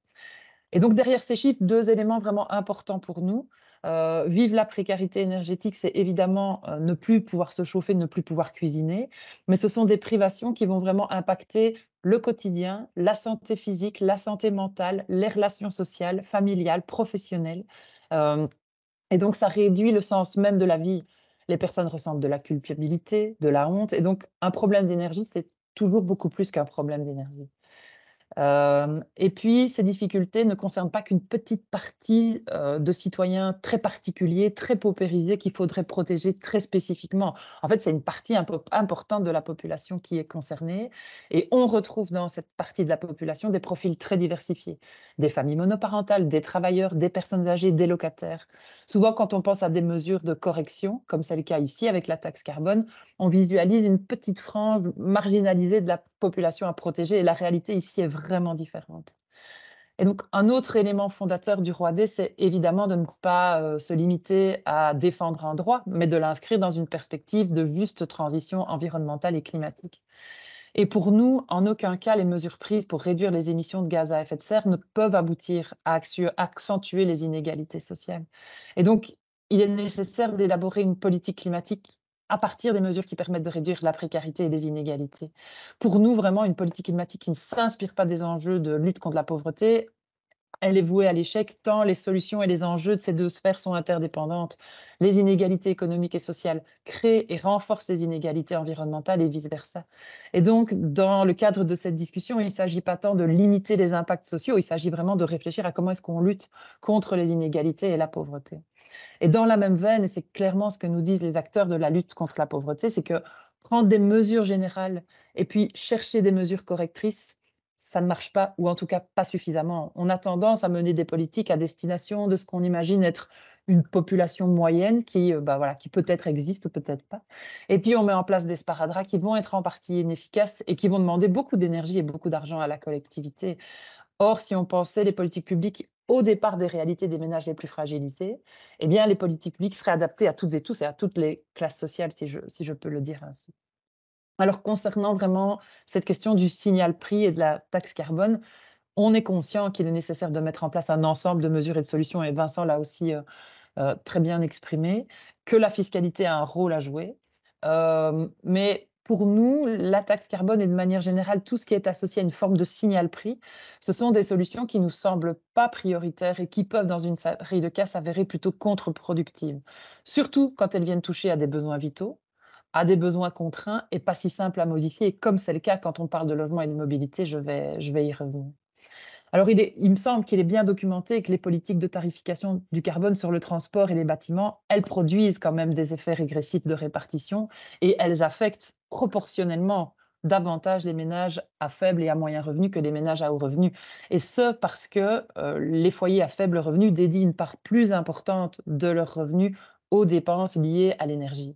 Speaker 5: Et donc derrière ces chiffres, 2 éléments vraiment importants pour nous. Vivre la précarité énergétique, c'est évidemment ne plus pouvoir se chauffer, ne plus pouvoir cuisiner, mais ce sont des privations qui vont vraiment impacter le quotidien, la santé physique, la santé mentale, les relations sociales, familiales, professionnelles. Euh, et donc ça réduit le sens même de la vie. Les personnes ressentent de la culpabilité, de la honte, et donc un problème d'énergie, c'est toujours beaucoup plus qu'un problème d'énergie. Et puis, ces difficultés ne concernent pas qu'une petite partie de citoyens très particuliers, très paupérisés, qu'il faudrait protéger très spécifiquement. En fait, c'est une partie un peu importante de la population qui est concernée. Et on retrouve dans cette partie de la population des profils très diversifiés. Des familles monoparentales, des travailleurs, des personnes âgées, des locataires. Souvent, quand on pense à des mesures de correction, comme c'est le cas ici avec la taxe carbone, on visualise une petite frange marginalisée de la population à protéger et la réalité ici est vraiment différente. Et donc, un autre élément fondateur du Roi D, c'est évidemment de ne pas se limiter à défendre un droit, mais de l'inscrire dans une perspective de juste transition environnementale et climatique. Et pour nous, en aucun cas, les mesures prises pour réduire les émissions de gaz à effet de serre ne peuvent aboutir à accentuer les inégalités sociales. Et donc, il est nécessaire d'élaborer une politique climatique à partir des mesures qui permettent de réduire la précarité et les inégalités. Pour nous, vraiment, une politique climatique qui ne s'inspire pas des enjeux de lutte contre la pauvreté, elle est vouée à l'échec tant les solutions et les enjeux de ces 2 sphères sont interdépendantes. Les inégalités économiques et sociales créent et renforcent les inégalités environnementales et vice-versa. Et donc, dans le cadre de cette discussion, il ne s'agit pas tant de limiter les impacts sociaux, il s'agit vraiment de réfléchir à comment est-ce qu'on lutte contre les inégalités et la pauvreté. Et dans la même veine, et c'est clairement ce que nous disent les acteurs de la lutte contre la pauvreté, c'est que prendre des mesures générales et puis chercher des mesures correctrices, ça ne marche pas, ou en tout cas pas suffisamment. On a tendance à mener des politiques à destination de ce qu'on imagine être une population moyenne qui, voilà, qui peut-être existe ou peut-être pas. Et puis on met en place des sparadraps qui vont être en partie inefficaces et qui vont demander beaucoup d'énergie et beaucoup d'argent à la collectivité. Or, si on pensait les politiques publiques au départ des réalités des ménages les plus fragilisés, eh bien, les politiques publiques seraient adaptées à toutes et tous et à toutes les classes sociales, si je peux le dire ainsi. Alors, concernant vraiment cette question du signal prix et de la taxe carbone, on est conscient qu'il est nécessaire de mettre en place un ensemble de mesures et de solutions, et Vincent l'a aussi très bien exprimé, que la fiscalité a un rôle à jouer. Mais pour nous, la taxe carbone et de manière générale, tout ce qui est associé à une forme de signal prix, ce sont des solutions qui ne nous semblent pas prioritaires et qui peuvent, dans une série de cas, s'avérer plutôt contre-productives. Surtout quand elles viennent toucher à des besoins vitaux, à des besoins contraints et pas si simples à modifier, comme c'est le cas quand on parle de logement et de mobilité, je vais y revenir. Alors, il me semble qu'il est bien documenté que les politiques de tarification du carbone sur le transport et les bâtiments, elles produisent quand même des effets régressifs de répartition et elles affectent proportionnellement davantage les ménages à faible et à moyen revenu que les ménages à haut revenu. Et ce, parce que les foyers à faible revenu dédient une part plus importante de leurs revenus aux dépenses liées à l'énergie.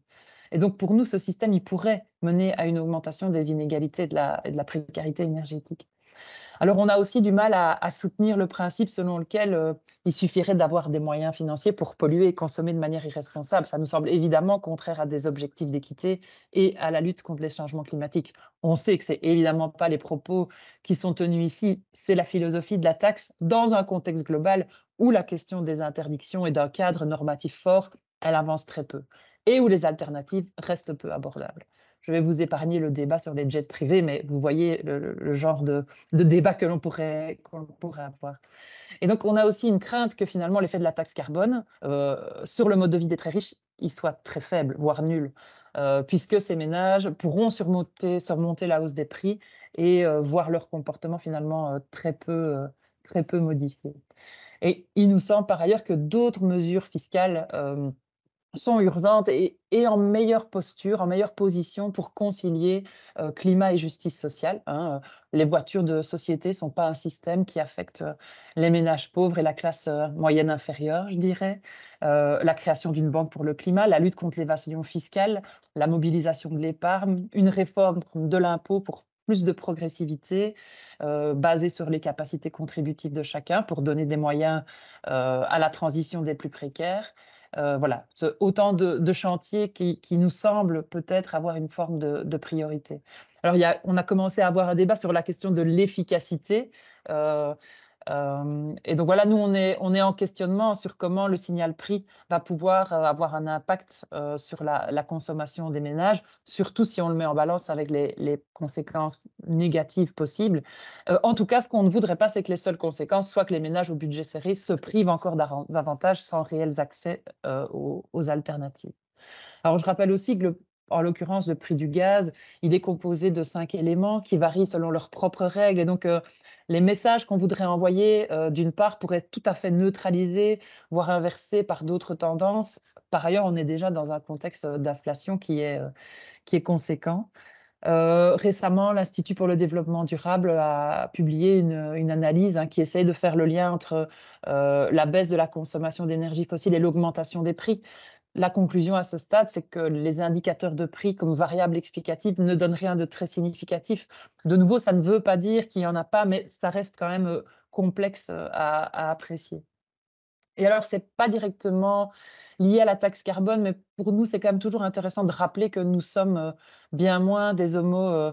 Speaker 5: Et donc, pour nous, ce système, il pourrait mener à une augmentation des inégalités et de la précarité énergétique. Alors, on a aussi du mal à soutenir le principe selon lequel il suffirait d'avoir des moyens financiers pour polluer et consommer de manière irresponsable. Ça nous semble évidemment contraire à des objectifs d'équité et à la lutte contre les changements climatiques. On sait que c'est évidemment pas les propos qui sont tenus ici, c'est la philosophie de la taxe dans un contexte global où la question des interdictions et d'un cadre normatif fort, elle avance très peu et où les alternatives restent peu abordables. Je vais vous épargner le débat sur les jets privés, mais vous voyez le genre de débat que l'on pourrait avoir. Et donc, on a aussi une crainte que finalement l'effet de la taxe carbone sur le mode de vie des très riches, il soit très faible, voire nul, puisque ces ménages pourront surmonter la hausse des prix et voir leur comportement finalement très peu modifié. Et il nous semble par ailleurs que d'autres mesures fiscales sont urgentes et en meilleure posture, en meilleure position pour concilier climat et justice sociale, hein. Les voitures de société ne sont pas un système qui affecte les ménages pauvres et la classe moyenne inférieure, je dirais. La création d'une banque pour le climat, la lutte contre l'évasion fiscale, la mobilisation de l'épargne, une réforme de l'impôt pour plus de progressivité, basée sur les capacités contributives de chacun pour donner des moyens à la transition des plus précaires. Voilà, autant de chantiers qui nous semblent peut-être avoir une forme de priorité. Alors, on a commencé à avoir un débat sur la question de l'efficacité. Et donc voilà, nous, on est en questionnement sur comment le signal prix va pouvoir avoir un impact sur la consommation des ménages, surtout si on le met en balance avec les conséquences négatives possibles. En tout cas, ce qu'on ne voudrait pas, c'est que les seules conséquences soient que les ménages au budget serré se privent encore davantage sans réels accès aux alternatives. Alors, je rappelle aussi que en l'occurrence, le prix du gaz, il est composé de 5 éléments qui varient selon leurs propres règles. Et donc, les messages qu'on voudrait envoyer, d'une part, pourraient être tout à fait neutralisés, voire inversés par d'autres tendances. Par ailleurs, on est déjà dans un contexte d'inflation qui est conséquent. Récemment, l'Institut pour le développement durable a publié une analyse qui essaye de faire le lien entre la baisse de la consommation d'énergie fossile et l'augmentation des prix. La conclusion à ce stade, c'est que les indicateurs de prix comme variable explicative ne donnent rien de très significatif. De nouveau, ça ne veut pas dire qu'il n'y en a pas, mais ça reste quand même complexe à apprécier. Et alors, ce n'est pas directement lié à la taxe carbone, mais pour nous, c'est quand même toujours intéressant de rappeler que nous sommes bien moins des homo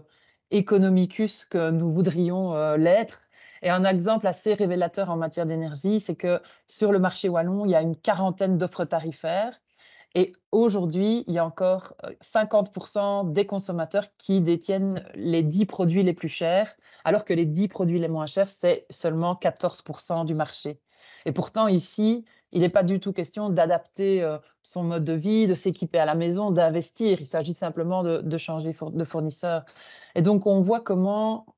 Speaker 5: economicus que nous voudrions l'être. Et un exemple assez révélateur en matière d'énergie, c'est que sur le marché wallon, il y a une quarantaine d'offres tarifaires. Et aujourd'hui, il y a encore 50% des consommateurs qui détiennent les 10 produits les plus chers, alors que les 10 produits les moins chers, c'est seulement 14% du marché. Et pourtant, ici, il n'est pas du tout question d'adapter son mode de vie, de s'équiper à la maison, d'investir. Il s'agit simplement de changer de fournisseur. Et donc, on voit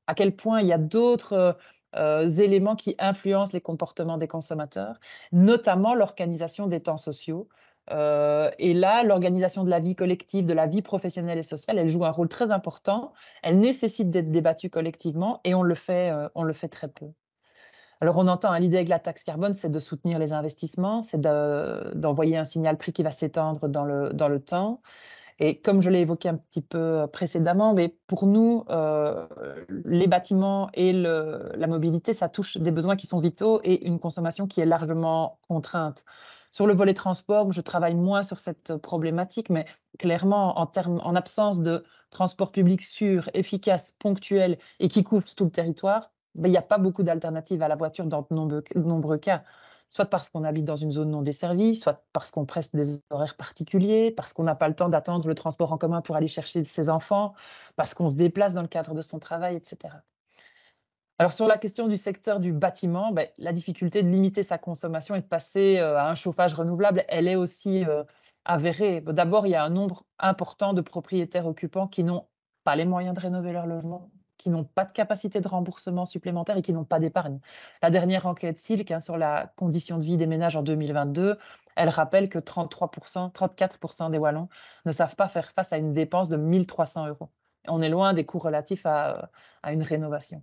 Speaker 5: à quel point il y a d'autres éléments qui influencent les comportements des consommateurs, notamment l'organisation des temps sociaux. Et là, l'organisation de la vie collective, de la vie professionnelle et sociale, elle joue un rôle très important. Elle nécessite d'être débattue collectivement et on le fait très peu. Alors, on entend l'idée avec la taxe carbone, c'est de soutenir les investissements, c'est d'envoyer un signal prix qui va s'étendre dans le temps. Et comme je l'ai évoqué un petit peu précédemment, mais pour nous, les bâtiments et la mobilité, ça touche des besoins qui sont vitaux et une consommation qui est largement contrainte. Sur le volet transport, je travaille moins sur cette problématique, mais clairement, en absence de transport public sûr, efficace, ponctuel et qui couvre tout le territoire, il n'y a pas beaucoup d'alternatives à la voiture dans de nombreux cas. Soit parce qu'on habite dans une zone non desservie, soit parce qu'on preste des horaires particuliers, parce qu'on n'a pas le temps d'attendre le transport en commun pour aller chercher ses enfants, parce qu'on se déplace dans le cadre de son travail, etc. Alors sur la question du secteur du bâtiment, la difficulté de limiter sa consommation et de passer à un chauffage renouvelable, elle est aussi avérée. D'abord, il y a un nombre important de propriétaires occupants qui n'ont pas les moyens de rénover leur logement, qui n'ont pas de capacité de remboursement supplémentaire et qui n'ont pas d'épargne. La dernière enquête Silk sur la condition de vie des ménages en 2022, elle rappelle que 34% des Wallons ne savent pas faire face à une dépense de 1 300 €. On est loin des coûts relatifs à une rénovation.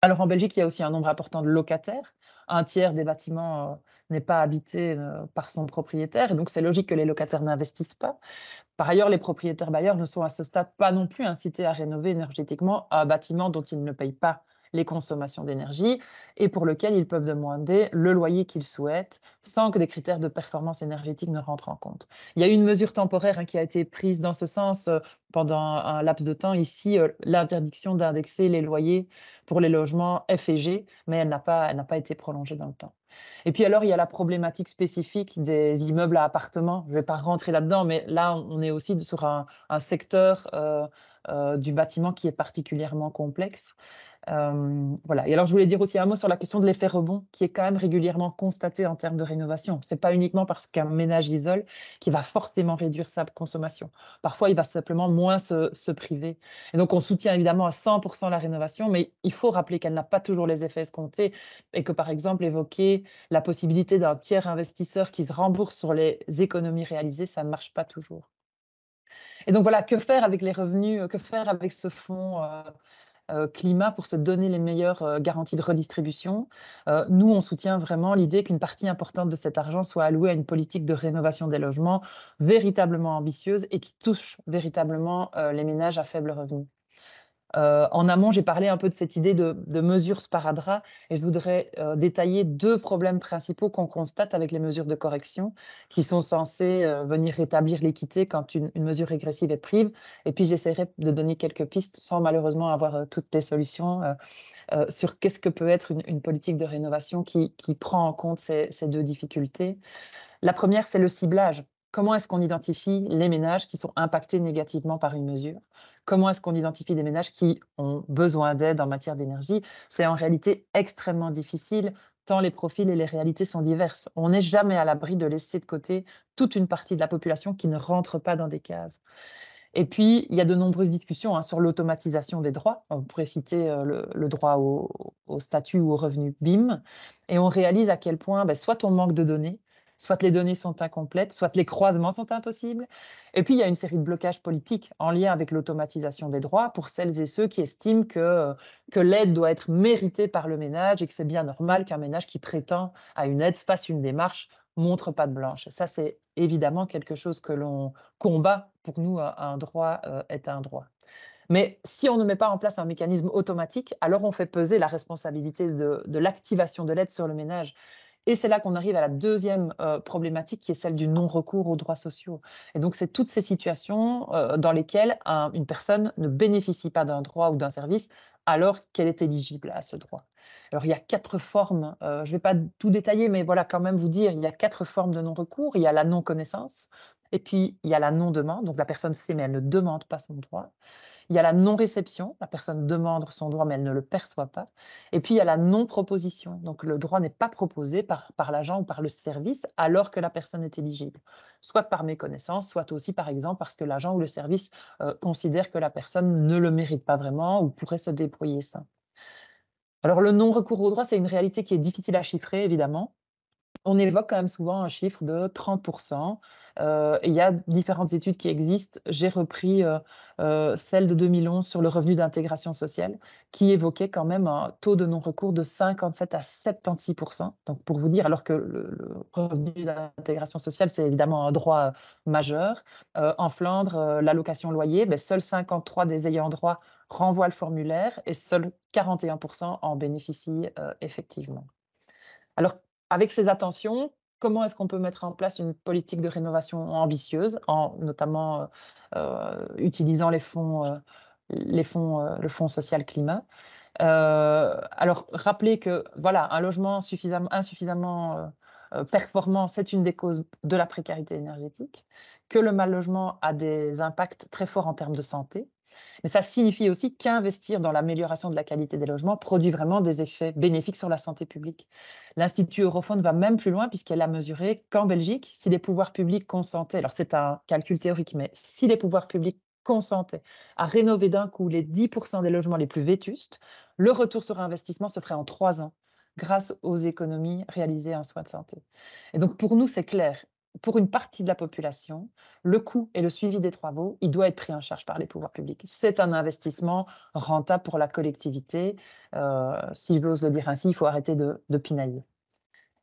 Speaker 5: Alors en Belgique, il y a aussi un nombre important de locataires. Un tiers des bâtiments n'est pas habité par son propriétaire, et donc c'est logique que les locataires n'investissent pas. Par ailleurs, les propriétaires bailleurs ne sont à ce stade pas non plus incités à rénover énergétiquement un bâtiment dont ils ne payent pas les consommations d'énergie et pour lequel ils peuvent demander le loyer qu'ils souhaitent sans que des critères de performance énergétique ne rentrent en compte. Il y a eu une mesure temporaire qui a été prise dans ce sens pendant un laps de temps ici, l'interdiction d'indexer les loyers pour les logements F et G, mais elle n'a pas été prolongée dans le temps. Et puis alors, il y a la problématique spécifique des immeubles à appartements. Je ne vais pas rentrer là-dedans, mais là, on est aussi sur un secteur du bâtiment qui est particulièrement complexe. Voilà. Et alors, je voulais dire aussi un mot sur la question de l'effet rebond, qui est quand même régulièrement constaté en termes de rénovation. Ce n'est pas uniquement parce qu'un ménage isole qu'il va forcément réduire sa consommation. Parfois, il va simplement moins se priver. Et donc, on soutient évidemment à 100% la rénovation, mais il faut rappeler qu'elle n'a pas toujours les effets escomptés et que, par exemple, évoquer la possibilité d'un tiers investisseur qui se rembourse sur les économies réalisées, ça ne marche pas toujours. Et donc voilà, que faire avec les revenus, que faire avec ce fonds climat pour se donner les meilleures garanties de redistribution. Nous, on soutient vraiment l'idée qu'une partie importante de cet argent soit allouée à une politique de rénovation des logements véritablement ambitieuse et qui touche véritablement les ménages à faible revenu. En amont, j'ai parlé un peu de cette idée de mesures sparadrap et je voudrais détailler 2 problèmes principaux qu'on constate avec les mesures de correction qui sont censées venir rétablir l'équité quand une mesure régressive est prise. Et puis, j'essaierai de donner quelques pistes sans malheureusement avoir toutes les solutions sur qu'est-ce que peut être une politique de rénovation qui prend en compte ces 2 difficultés. La première, c'est le ciblage. Comment est-ce qu'on identifie les ménages qui sont impactés négativement par une mesure? Comment est-ce qu'on identifie des ménages qui ont besoin d'aide en matière d'énergie? C'est en réalité extrêmement difficile, tant les profils et les réalités sont diverses. On n'est jamais à l'abri de laisser de côté toute une partie de la population qui ne rentre pas dans des cases. Et puis, il y a de nombreuses discussions sur l'automatisation des droits. On pourrait citer le droit au statut ou au revenu BIM. Et on réalise à quel point soit on manque de données, soit les données sont incomplètes, soit les croisements sont impossibles. Et puis, il y a une série de blocages politiques en lien avec l'automatisation des droits pour celles et ceux qui estiment que l'aide doit être méritée par le ménage et que c'est bien normal qu'un ménage qui prétend à une aide fasse une démarche, montre patte blanche. Ça, c'est évidemment quelque chose que l'on combat. Pour nous, un droit est un droit. Mais si on ne met pas en place un mécanisme automatique, alors on fait peser la responsabilité de l'activation de l'aide sur le ménage. Et c'est là qu'on arrive à la deuxième problématique qui est celle du non-recours aux droits sociaux. Et donc, c'est toutes ces situations dans lesquelles une personne ne bénéficie pas d'un droit ou d'un service alors qu'elle est éligible à ce droit. Alors, il y a 4 formes, je ne vais pas tout détailler, mais voilà, quand même vous dire, il y a 4 formes de non-recours. Il y a la non-connaissance, et puis il y a la non-demande, donc la personne sait mais elle ne demande pas son droit. Il y a la non-réception, la personne demande son droit mais elle ne le perçoit pas. Et puis il y a la non-proposition, donc le droit n'est pas proposé par l'agent ou par le service alors que la personne est éligible, soit par méconnaissance, soit aussi par exemple parce que l'agent ou le service considère que la personne ne le mérite pas vraiment ou pourrait se débrouiller sans. Alors le non-recours au droit, c'est une réalité qui est difficile à chiffrer évidemment. On évoque quand même souvent un chiffre de 30%. Il y a différentes études qui existent. J'ai repris celle de 2011 sur le revenu d'intégration sociale, qui évoquait quand même un taux de non-recours de 57 à 76%. Donc pour vous dire, alors que le revenu d'intégration sociale, c'est évidemment un droit majeur. En Flandre, l'allocation loyer, seuls 53 des ayants droit renvoient le formulaire et seuls 41% en bénéficient effectivement. Alors, avec ces attentions, comment est-ce qu'on peut mettre en place une politique de rénovation ambitieuse, en notamment utilisant le Fonds social climat? Alors, rappelez que voilà, un logement insuffisamment performant, c'est une des causes de la précarité énergétique, que le mal logement a des impacts très forts en termes de santé. Mais ça signifie aussi qu'investir dans l'amélioration de la qualité des logements produit vraiment des effets bénéfiques sur la santé publique. L'Institut Eurofound va même plus loin puisqu'elle a mesuré qu'en Belgique, si les pouvoirs publics consentaient, alors c'est un calcul théorique, mais si les pouvoirs publics consentaient à rénover d'un coup les 10% des logements les plus vétustes, le retour sur investissement se ferait en 3 ans grâce aux économies réalisées en soins de santé. Et donc pour nous, c'est clair. Pour une partie de la population, le coût et le suivi des travaux, il doit être pris en charge par les pouvoirs publics. C'est un investissement rentable pour la collectivité. Si j'ose le dire ainsi, il faut arrêter de pinailler.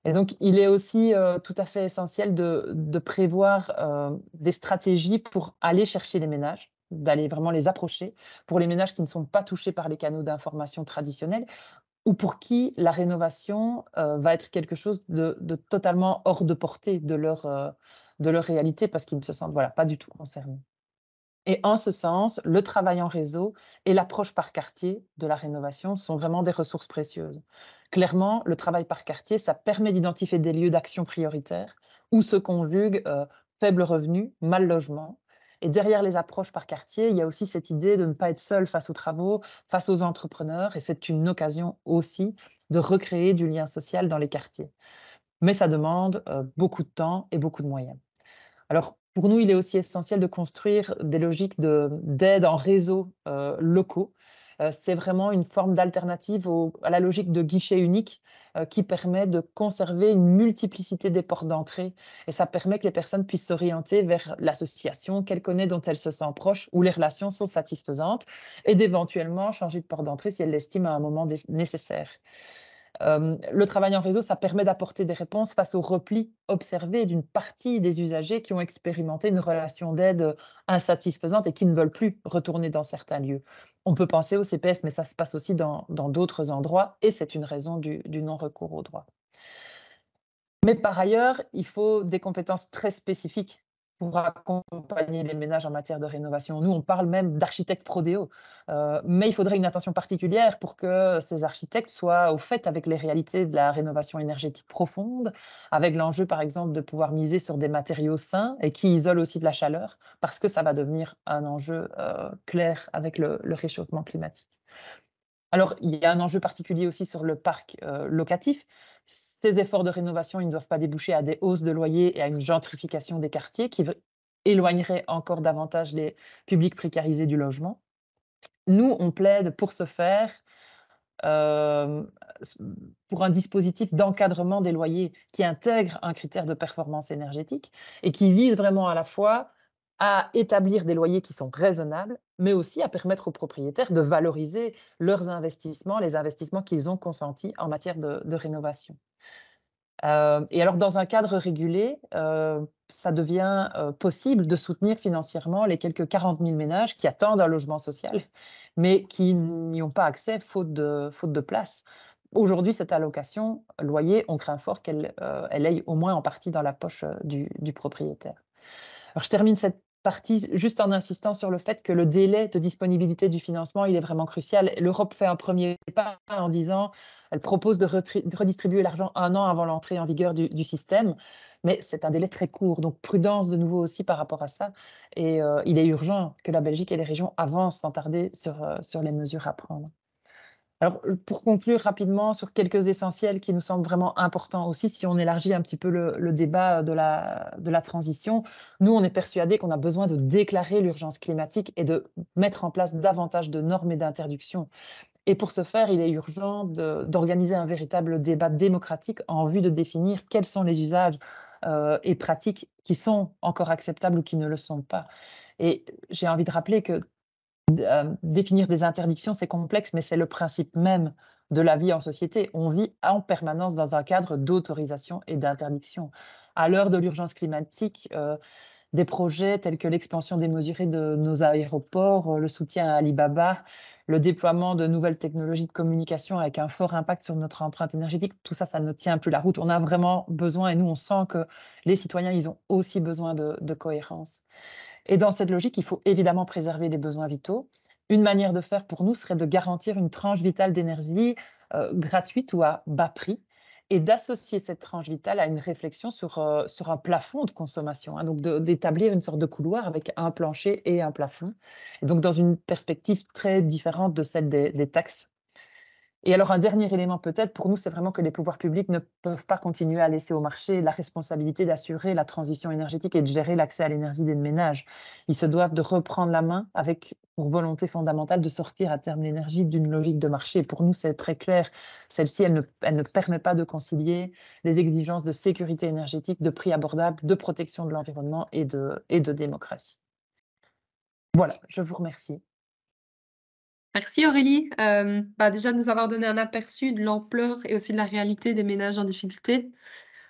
Speaker 5: Et donc, il est aussi tout à fait essentiel de prévoir des stratégies pour aller chercher les ménages. d'aller vraiment les approcher pour les ménages qui ne sont pas touchés par les canaux d'information traditionnels ou pour qui la rénovation va être quelque chose de totalement hors de portée de leur réalité parce qu'ils ne se sentent voilà, pas du tout concernés. Et en ce sens, le travail en réseau et l'approche par quartier de la rénovation sont vraiment des ressources précieuses. Clairement, le travail par quartier, ça permet d'identifier des lieux d'action prioritaires où se conjuguent faible revenu, mal logement. Et derrière les approches par quartier, il y a aussi cette idée de ne pas être seul face aux travaux, face aux entrepreneurs, et c'est une occasion aussi de recréer du lien social dans les quartiers. Mais ça demande beaucoup de temps et beaucoup de moyens. Alors, pour nous, il est aussi essentiel de construire des logiques d'aide en réseau locaux. C'est vraiment une forme d'alternative à la logique de guichet unique qui permet de conserver une multiplicité des portes d'entrée. Et ça permet que les personnes puissent s'orienter vers l'association qu'elles connaissent, dont elles se sentent proches, où les relations sont satisfaisantes, et d'éventuellement changer de porte d'entrée si elles l'estiment à un moment nécessaire. Le travail en réseau, ça permet d'apporter des réponses face au repli observé d'une partie des usagers qui ont expérimenté une relation d'aide insatisfaisante et qui ne veulent plus retourner dans certains lieux. On peut penser au CPS, mais ça se passe aussi dans d'autres endroits et c'est une raison du non-recours au droit. Mais par ailleurs, il faut des compétences très spécifiques pour accompagner les ménages en matière de rénovation. Nous, on parle même d'architectes prodéo, mais il faudrait une attention particulière pour que ces architectes soient au fait avec les réalités de la rénovation énergétique profonde, avec l'enjeu, par exemple, de pouvoir miser sur des matériaux sains et qui isolent aussi de la chaleur, parce que ça va devenir un enjeu clair avec le réchauffement climatique. Alors, il y a un enjeu particulier aussi sur le parc locatif. Ces efforts de rénovation, ils ne doivent pas déboucher à des hausses de loyers et à une gentrification des quartiers qui éloignerait encore davantage les publics précarisés du logement. Nous, on plaide pour ce faire euh, pour un dispositif d'encadrement des loyers qui intègre un critère de performance énergétique et qui vise vraiment à la fois à établir des loyers qui sont raisonnables, mais aussi à permettre aux propriétaires de valoriser leurs investissements, les investissements qu'ils ont consentis en matière de rénovation. Et alors, dans un cadre régulé, ça devient possible de soutenir financièrement les quelques 40 000 ménages qui attendent un logement social, mais qui n'y ont pas accès faute de place. Aujourd'hui, cette allocation loyer, on craint fort qu'elle aille au moins en partie dans la poche du propriétaire. Alors, je termine cette partie juste en insistant sur le fait que le délai de disponibilité du financement, il est vraiment crucial. L'Europe fait un premier pas en disant, elle propose de redistribuer l'argent 1 an avant l'entrée en vigueur du système, mais c'est un délai très court. Donc, prudence de nouveau aussi par rapport à ça. Et il est urgent que la Belgique et les régions avancent sans tarder sur les mesures à prendre. Alors, pour conclure rapidement sur quelques essentiels qui nous semblent vraiment importants aussi, si on élargit un petit peu le débat de la transition, nous, on est persuadés qu'on a besoin de déclarer l'urgence climatique et de mettre en place davantage de normes et d'interdictions. Et pour ce faire, il est urgent d'organiser un véritable débat démocratique en vue de définir quels sont les usages et pratiques qui sont encore acceptables ou qui ne le sont pas. Et j'ai envie de rappeler que définir des interdictions, c'est complexe, mais c'est le principe même de la vie en société. On vit en permanence dans un cadre d'autorisation et d'interdiction. À l'heure de l'urgence climatique, des projets tels que l'expansion démesurée de nos aéroports, le soutien à Alibaba, le déploiement de nouvelles technologies de communication avec un fort impact sur notre empreinte énergétique, tout ça, ça ne tient plus la route. On a vraiment besoin, et nous, on sent que les citoyens, ils ont aussi besoin de cohérence. Et dans cette logique, il faut évidemment préserver les besoins vitaux. Une manière de faire pour nous serait de garantir une tranche vitale d'énergie gratuite ou à bas prix et d'associer cette tranche vitale à une réflexion sur un plafond de consommation, hein, donc d'établir une sorte de couloir avec un plancher et un plafond, et donc dans une perspective très différente de celle des taxes. Et alors, un dernier élément peut-être, pour nous, c'est vraiment que les pouvoirs publics ne peuvent pas continuer à laisser au marché la responsabilité d'assurer la transition énergétique et de gérer l'accès à l'énergie des ménages. Ils se doivent de reprendre la main avec pour volonté fondamentale de sortir à terme l'énergie d'une logique de marché. Et pour nous, c'est très clair. Celle-ci, elle ne permet pas de concilier les exigences de sécurité énergétique, de prix abordables, de protection de l'environnement et de démocratie. Voilà, je vous remercie.
Speaker 1: Merci Aurélie. Déjà de nous avoir donné un aperçu de l'ampleur et aussi de la réalité des ménages en difficulté.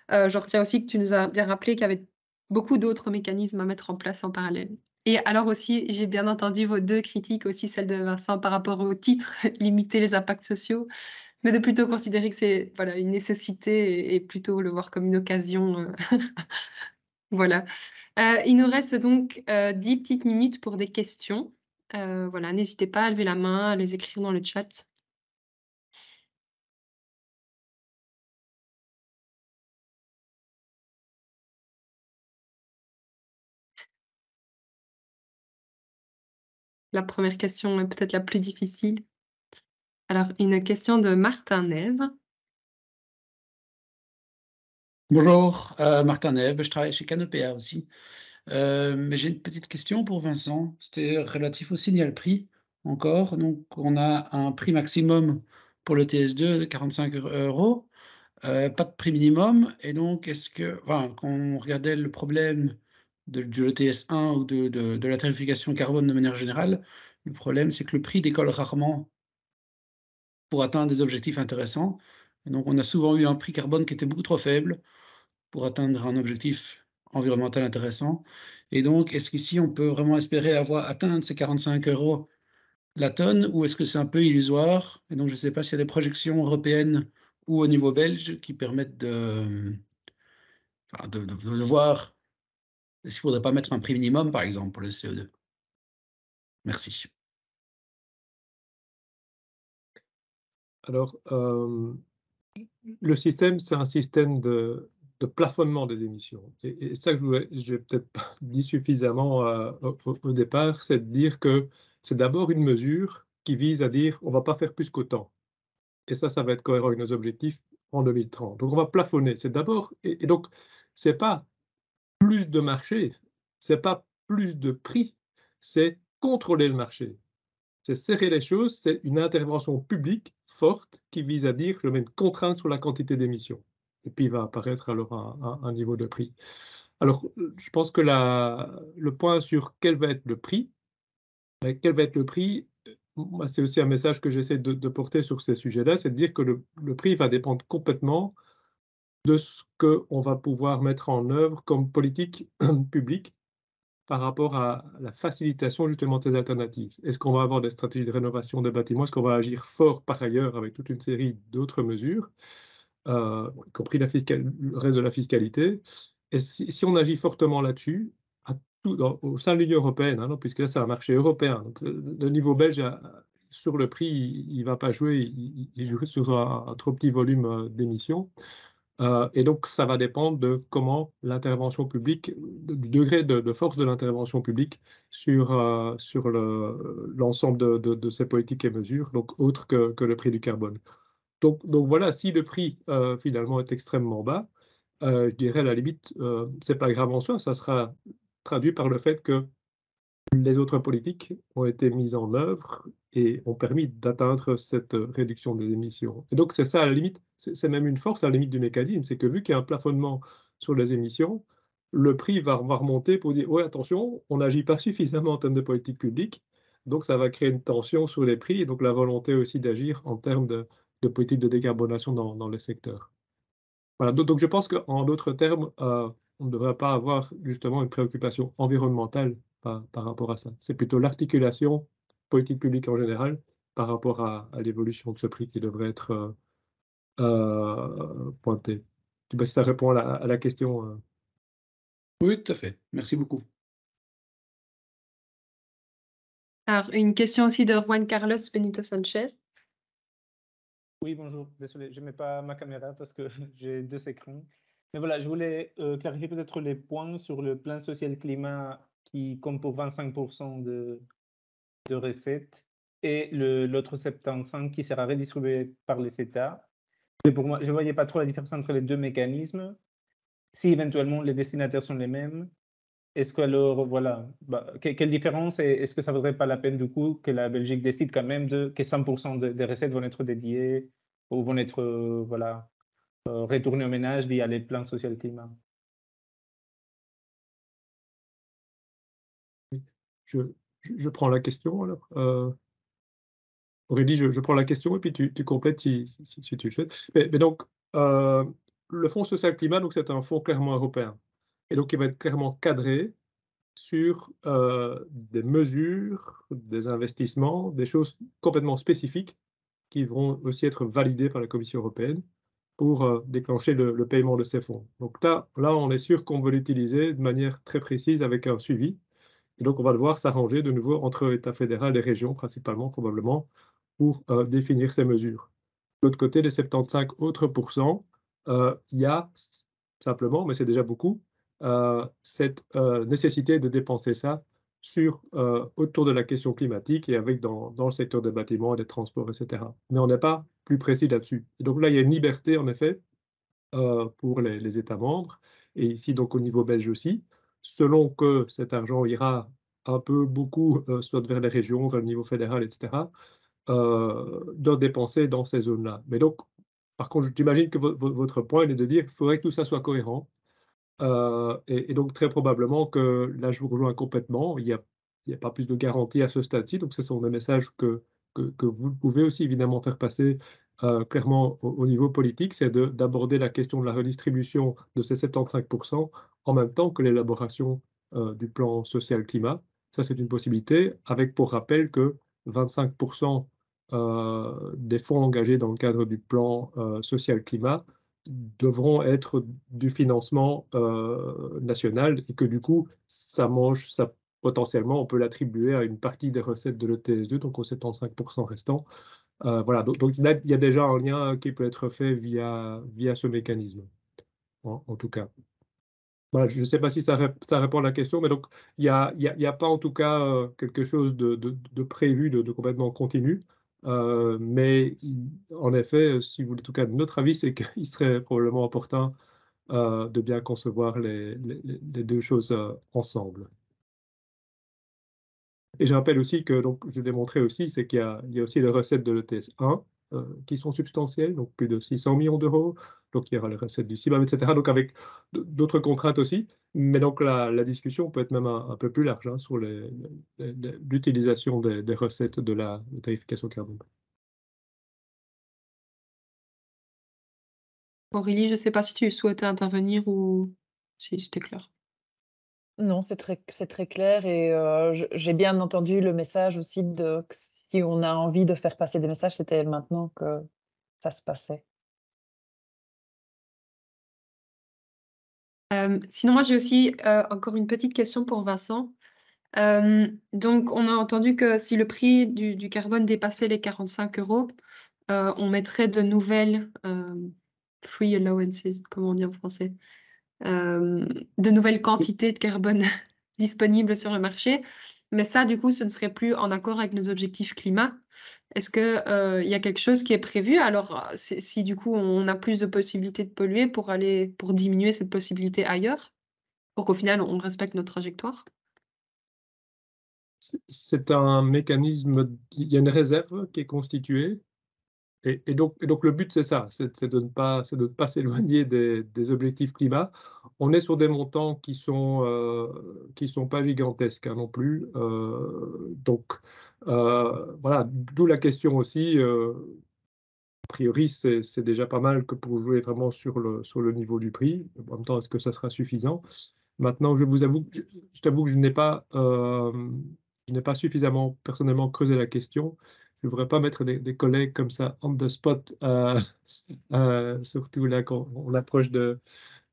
Speaker 1: Je retiens aussi que tu nous as bien rappelé qu'il y avait beaucoup d'autres mécanismes à mettre en place en parallèle. Et alors aussi, j'ai bien entendu vos 2 critiques aussi, celle de Vincent par rapport au titre, limiter les impacts sociaux, mais de plutôt considérer que c'est, voilà, une nécessité et plutôt le voir comme une occasion, voilà. Il nous reste donc, 10 petites minutes pour des questions. Voilà, n'hésitez pas à lever la main, à les écrire dans le chat. La première question est peut-être la plus difficile. Alors, une question de Martin Neve.
Speaker 6: Bonjour, Martin Neve, je travaille chez Canopéa aussi. Mais j'ai une petite question pour Vincent. C'était relatif au signal prix encore. Donc, on a un prix maximum pour le TS2 de 45 €, pas de prix minimum. Et donc, enfin, quand on regardait le problème du ETS1 ou de la tarification carbone de manière générale, le problème, c'est que le prix décolle rarement pour atteindre des objectifs intéressants. Et donc, on a souvent eu un prix carbone qui était beaucoup trop faible pour atteindre un objectif environnemental intéressant. Et donc, est-ce qu'ici, on peut vraiment espérer atteindre ces 45 € la tonne, ou est-ce que c'est un peu illusoire? Et donc, je ne sais pas s'il y a des projections européennes ou au niveau belge qui permettent enfin, de voir est-ce qu'il ne faudrait pas mettre un prix minimum, par exemple, pour le CO2? Merci.
Speaker 2: Alors, le système, c'est un système de plafonnement des émissions. Et ça que je n'ai peut-être pas dit suffisamment au départ, c'est de dire que c'est d'abord une mesure qui vise à dire on ne va pas faire plus qu'autant. Et ça va être cohérent avec nos objectifs en 2030. Donc on va plafonner. C'est d'abord, et donc, ce n'est pas plus de marché, ce n'est pas plus de prix, c'est contrôler le marché. C'est serrer les choses, c'est une intervention publique forte qui vise à dire je mets une contrainte sur la quantité d'émissions. Et puis il va apparaître alors un niveau de prix. Alors, je pense que le point sur quel va être le prix, moi, c'est aussi un message que j'essaie de porter sur ces sujets-là, c'est de dire que le prix va dépendre complètement de ce qu'on va pouvoir mettre en œuvre comme politique publique par rapport à la facilitation justement de ces alternatives. Est-ce qu'on va avoir des stratégies de rénovation des bâtiments? Est-ce qu'on va agir fort par ailleurs avec toute une série d'autres mesures, y compris le reste de la fiscalité? Et si on agit fortement là-dessus, au sein de l'Union européenne, hein, puisque là c'est un marché européen, donc le niveau belge sur le prix, il ne va pas jouer, il joue sur un trop petit volume d'émissions. Et donc, ça va dépendre de comment l'intervention publique, du degré de force de l'intervention publique sur l'ensemble de ces politiques et mesures, donc autre que le prix du carbone. Donc voilà, si le prix finalement est extrêmement bas, je dirais à la limite, c'est pas grave en soi, ça sera traduit par le fait que les autres politiques ont été mises en œuvre et ont permis d'atteindre cette réduction des émissions. Et donc c'est ça à la limite, c'est même une force à la limite du mécanisme, c'est que vu qu'il y a un plafonnement sur les émissions, le prix va remonter pour dire ouais attention, on n'agit pas suffisamment en termes de politique publique, donc ça va créer une tension sur les prix et donc la volonté aussi d'agir en termes de politique de décarbonation dans les secteurs. Voilà, donc je pense qu'en d'autres termes, on ne devrait pas avoir justement une préoccupation environnementale par rapport à ça. C'est plutôt l'articulation politique publique en général par rapport à l'évolution de ce prix qui devrait être pointée. Je ne sais pas si ça répond à la question.
Speaker 6: Oui, tout à fait. Merci beaucoup.
Speaker 1: Alors, une question aussi de Juan Carlos Benito Sanchez.
Speaker 7: Oui, bonjour. Désolé, je ne mets pas ma caméra parce que j'ai 2 écrans. Mais voilà, je voulais clarifier peut-être les points sur le plan social climat qui compte pour 25% de recettes et l'autre 75% qui sera redistribué par les États. Mais pour moi, je ne voyais pas trop la différence entre les 2 mécanismes. Si éventuellement les destinataires sont les mêmes, est-ce que alors, voilà, quelle différence et est-ce que ça ne vaudrait pas la peine du coup que la Belgique décide quand même que 100% des recettes vont être dédiées ou vont être retournées au ménage via les plans social climat?
Speaker 2: Je prends la question alors. Aurélie, je prends la question et puis tu complètes si tu le souhaites. Mais donc, le Fonds social climat, c'est un fonds clairement européen. Et donc, il va être clairement cadré sur des mesures, des investissements, des choses complètement spécifiques qui vont aussi être validées par la Commission européenne pour déclencher le paiement de ces fonds. Donc là, on est sûr qu'on veut l'utiliser de manière très précise avec un suivi. Et donc, on va devoir s'arranger de nouveau entre l'État fédéral et les régions, principalement, probablement, pour définir ces mesures. De l'autre côté, les 75 autres pourcents, il y a simplement, mais c'est déjà beaucoup, cette nécessité de dépenser ça autour de la question climatique et avec dans le secteur des bâtiments, des transports, etc. Mais on n'est pas plus précis là-dessus. Et donc là, il y a une liberté, en effet, pour les États membres, et ici, donc, au niveau belge aussi, selon que cet argent ira un peu, beaucoup, soit vers les régions, vers le niveau fédéral, etc., de dépenser dans ces zones-là. Mais donc, par contre, j'imagine que votre point est de dire qu'il faudrait que tout ça soit cohérent. Et donc, très probablement que là, je vous rejoins complètement. Il n'y a pas plus de garantie à ce stade-ci. Donc, ce sont des messages que vous pouvez aussi évidemment faire passer clairement au niveau politique. C'est d'aborder la question de la redistribution de ces 75% en même temps que l'élaboration du plan social-climat. Ça, c'est une possibilité, avec pour rappel que 25% des fonds engagés dans le cadre du plan social-climat devront être du financement national et que du coup, ça potentiellement, on peut l'attribuer à une partie des recettes de l'ETS2, donc aux 75% restants. Voilà, donc il y a déjà un lien qui peut être fait via ce mécanisme, en tout cas. Voilà, je ne sais pas si ça répond à la question, mais donc il n'y a pas en tout cas quelque chose de prévu, de complètement continu. Mais en effet, si vous voulez, en tout cas, notre avis, c'est qu'il serait probablement opportun de bien concevoir les deux choses ensemble. Et je rappelle aussi que, donc, je l'ai montré aussi, c'est qu'il y a aussi les recettes de l'ETS 1 qui sont substantielles, donc plus de 600 millions d'euros. Donc, il y aura les recettes du CIBAM, etc. Donc, avec d'autres contraintes aussi. Mais donc, la discussion peut être même un peu plus large sur l'utilisation des recettes de la tarification carbone.
Speaker 1: Aurélie, je ne sais pas si tu souhaitais intervenir ou si c'était clair.
Speaker 5: Non, c'est très clair et j'ai bien entendu le message aussi que si on a envie de faire passer des messages, c'était maintenant que ça se passait.
Speaker 1: Sinon, moi, j'ai aussi encore une petite question pour Vincent. Donc, on a entendu que si le prix du carbone dépassait les 45 €, on mettrait de nouvelles free allowances, comment on dit en français, de nouvelles quantités de carbone disponibles sur le marché. Mais ça, du coup, ce ne serait plus en accord avec nos objectifs climat. Est-ce qu'il y a quelque chose qui est prévu? Alors, si du coup, on a plus de possibilités de polluer pour diminuer cette possibilité ailleurs, pour qu'au final, on respecte notre trajectoire?
Speaker 2: C'est un mécanisme, il y a une réserve qui est constituée. Et donc le but, c'est ça, c'est de ne pas s'éloigner des objectifs climat. On est sur des montants qui sont pas gigantesques non plus. Donc voilà, d'où la question aussi. A priori, c'est déjà pas mal que pour jouer vraiment sur le niveau du prix. En même temps, est-ce que ça sera suffisant? Maintenant, je t'avoue que je n'ai pas suffisamment personnellement creusé la question. Je ne voudrais pas mettre des collègues comme ça on the spot, surtout là quand on approche de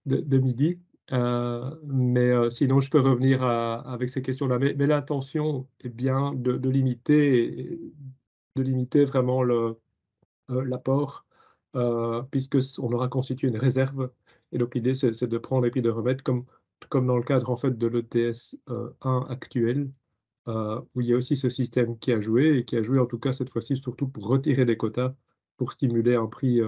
Speaker 2: midi. Mais sinon, je peux revenir avec ces questions-là. Mais l'intention est bien de limiter vraiment l'apport, puisqu'on aura constitué une réserve. Et donc, l'idée, c'est de prendre et puis de remettre, comme dans le cadre en fait, de l'ETS 1 actuel, où il y a aussi ce système qui a joué, et qui a joué en tout cas cette fois-ci surtout pour retirer des quotas, pour stimuler un prix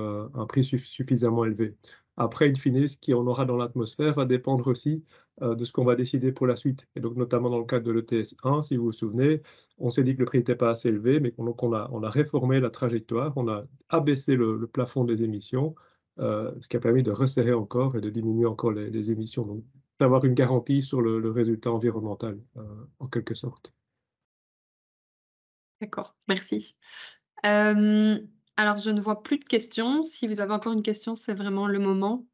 Speaker 2: suffisamment élevé. Après, in fine, ce qu'on aura dans l'atmosphère va dépendre aussi de ce qu'on va décider pour la suite. Et donc, notamment dans le cadre de l'ETS 1, si vous vous souvenez, on s'est dit que le prix n'était pas assez élevé, mais on a réformé la trajectoire, on a abaissé le plafond des émissions, ce qui a permis de resserrer encore et de diminuer encore les émissions. Donc, d'avoir une garantie sur le résultat environnemental, en quelque sorte.
Speaker 1: D'accord, merci. Alors, je ne vois plus de questions. Si vous avez encore une question, c'est vraiment le moment.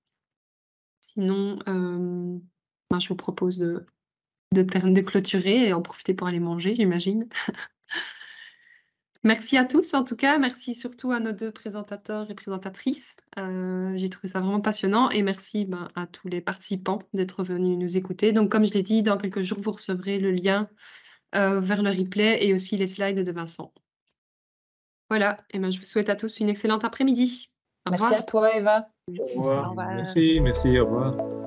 Speaker 1: Sinon, je vous propose de de clôturer et en profiter pour aller manger, j'imagine. Merci à tous, en tout cas. Merci surtout à nos 2 présentateurs et présentatrices. J'ai trouvé ça vraiment passionnant et merci à tous les participants d'être venus nous écouter. Donc, comme je l'ai dit, dans quelques jours, vous recevrez le lien vers le replay et aussi les slides de Vincent. Voilà, et je vous souhaite à tous une excellente après-midi. Au
Speaker 5: Merci
Speaker 1: revoir.
Speaker 5: à toi, Eva.
Speaker 2: Au revoir.
Speaker 8: Au revoir.
Speaker 2: Merci, au revoir.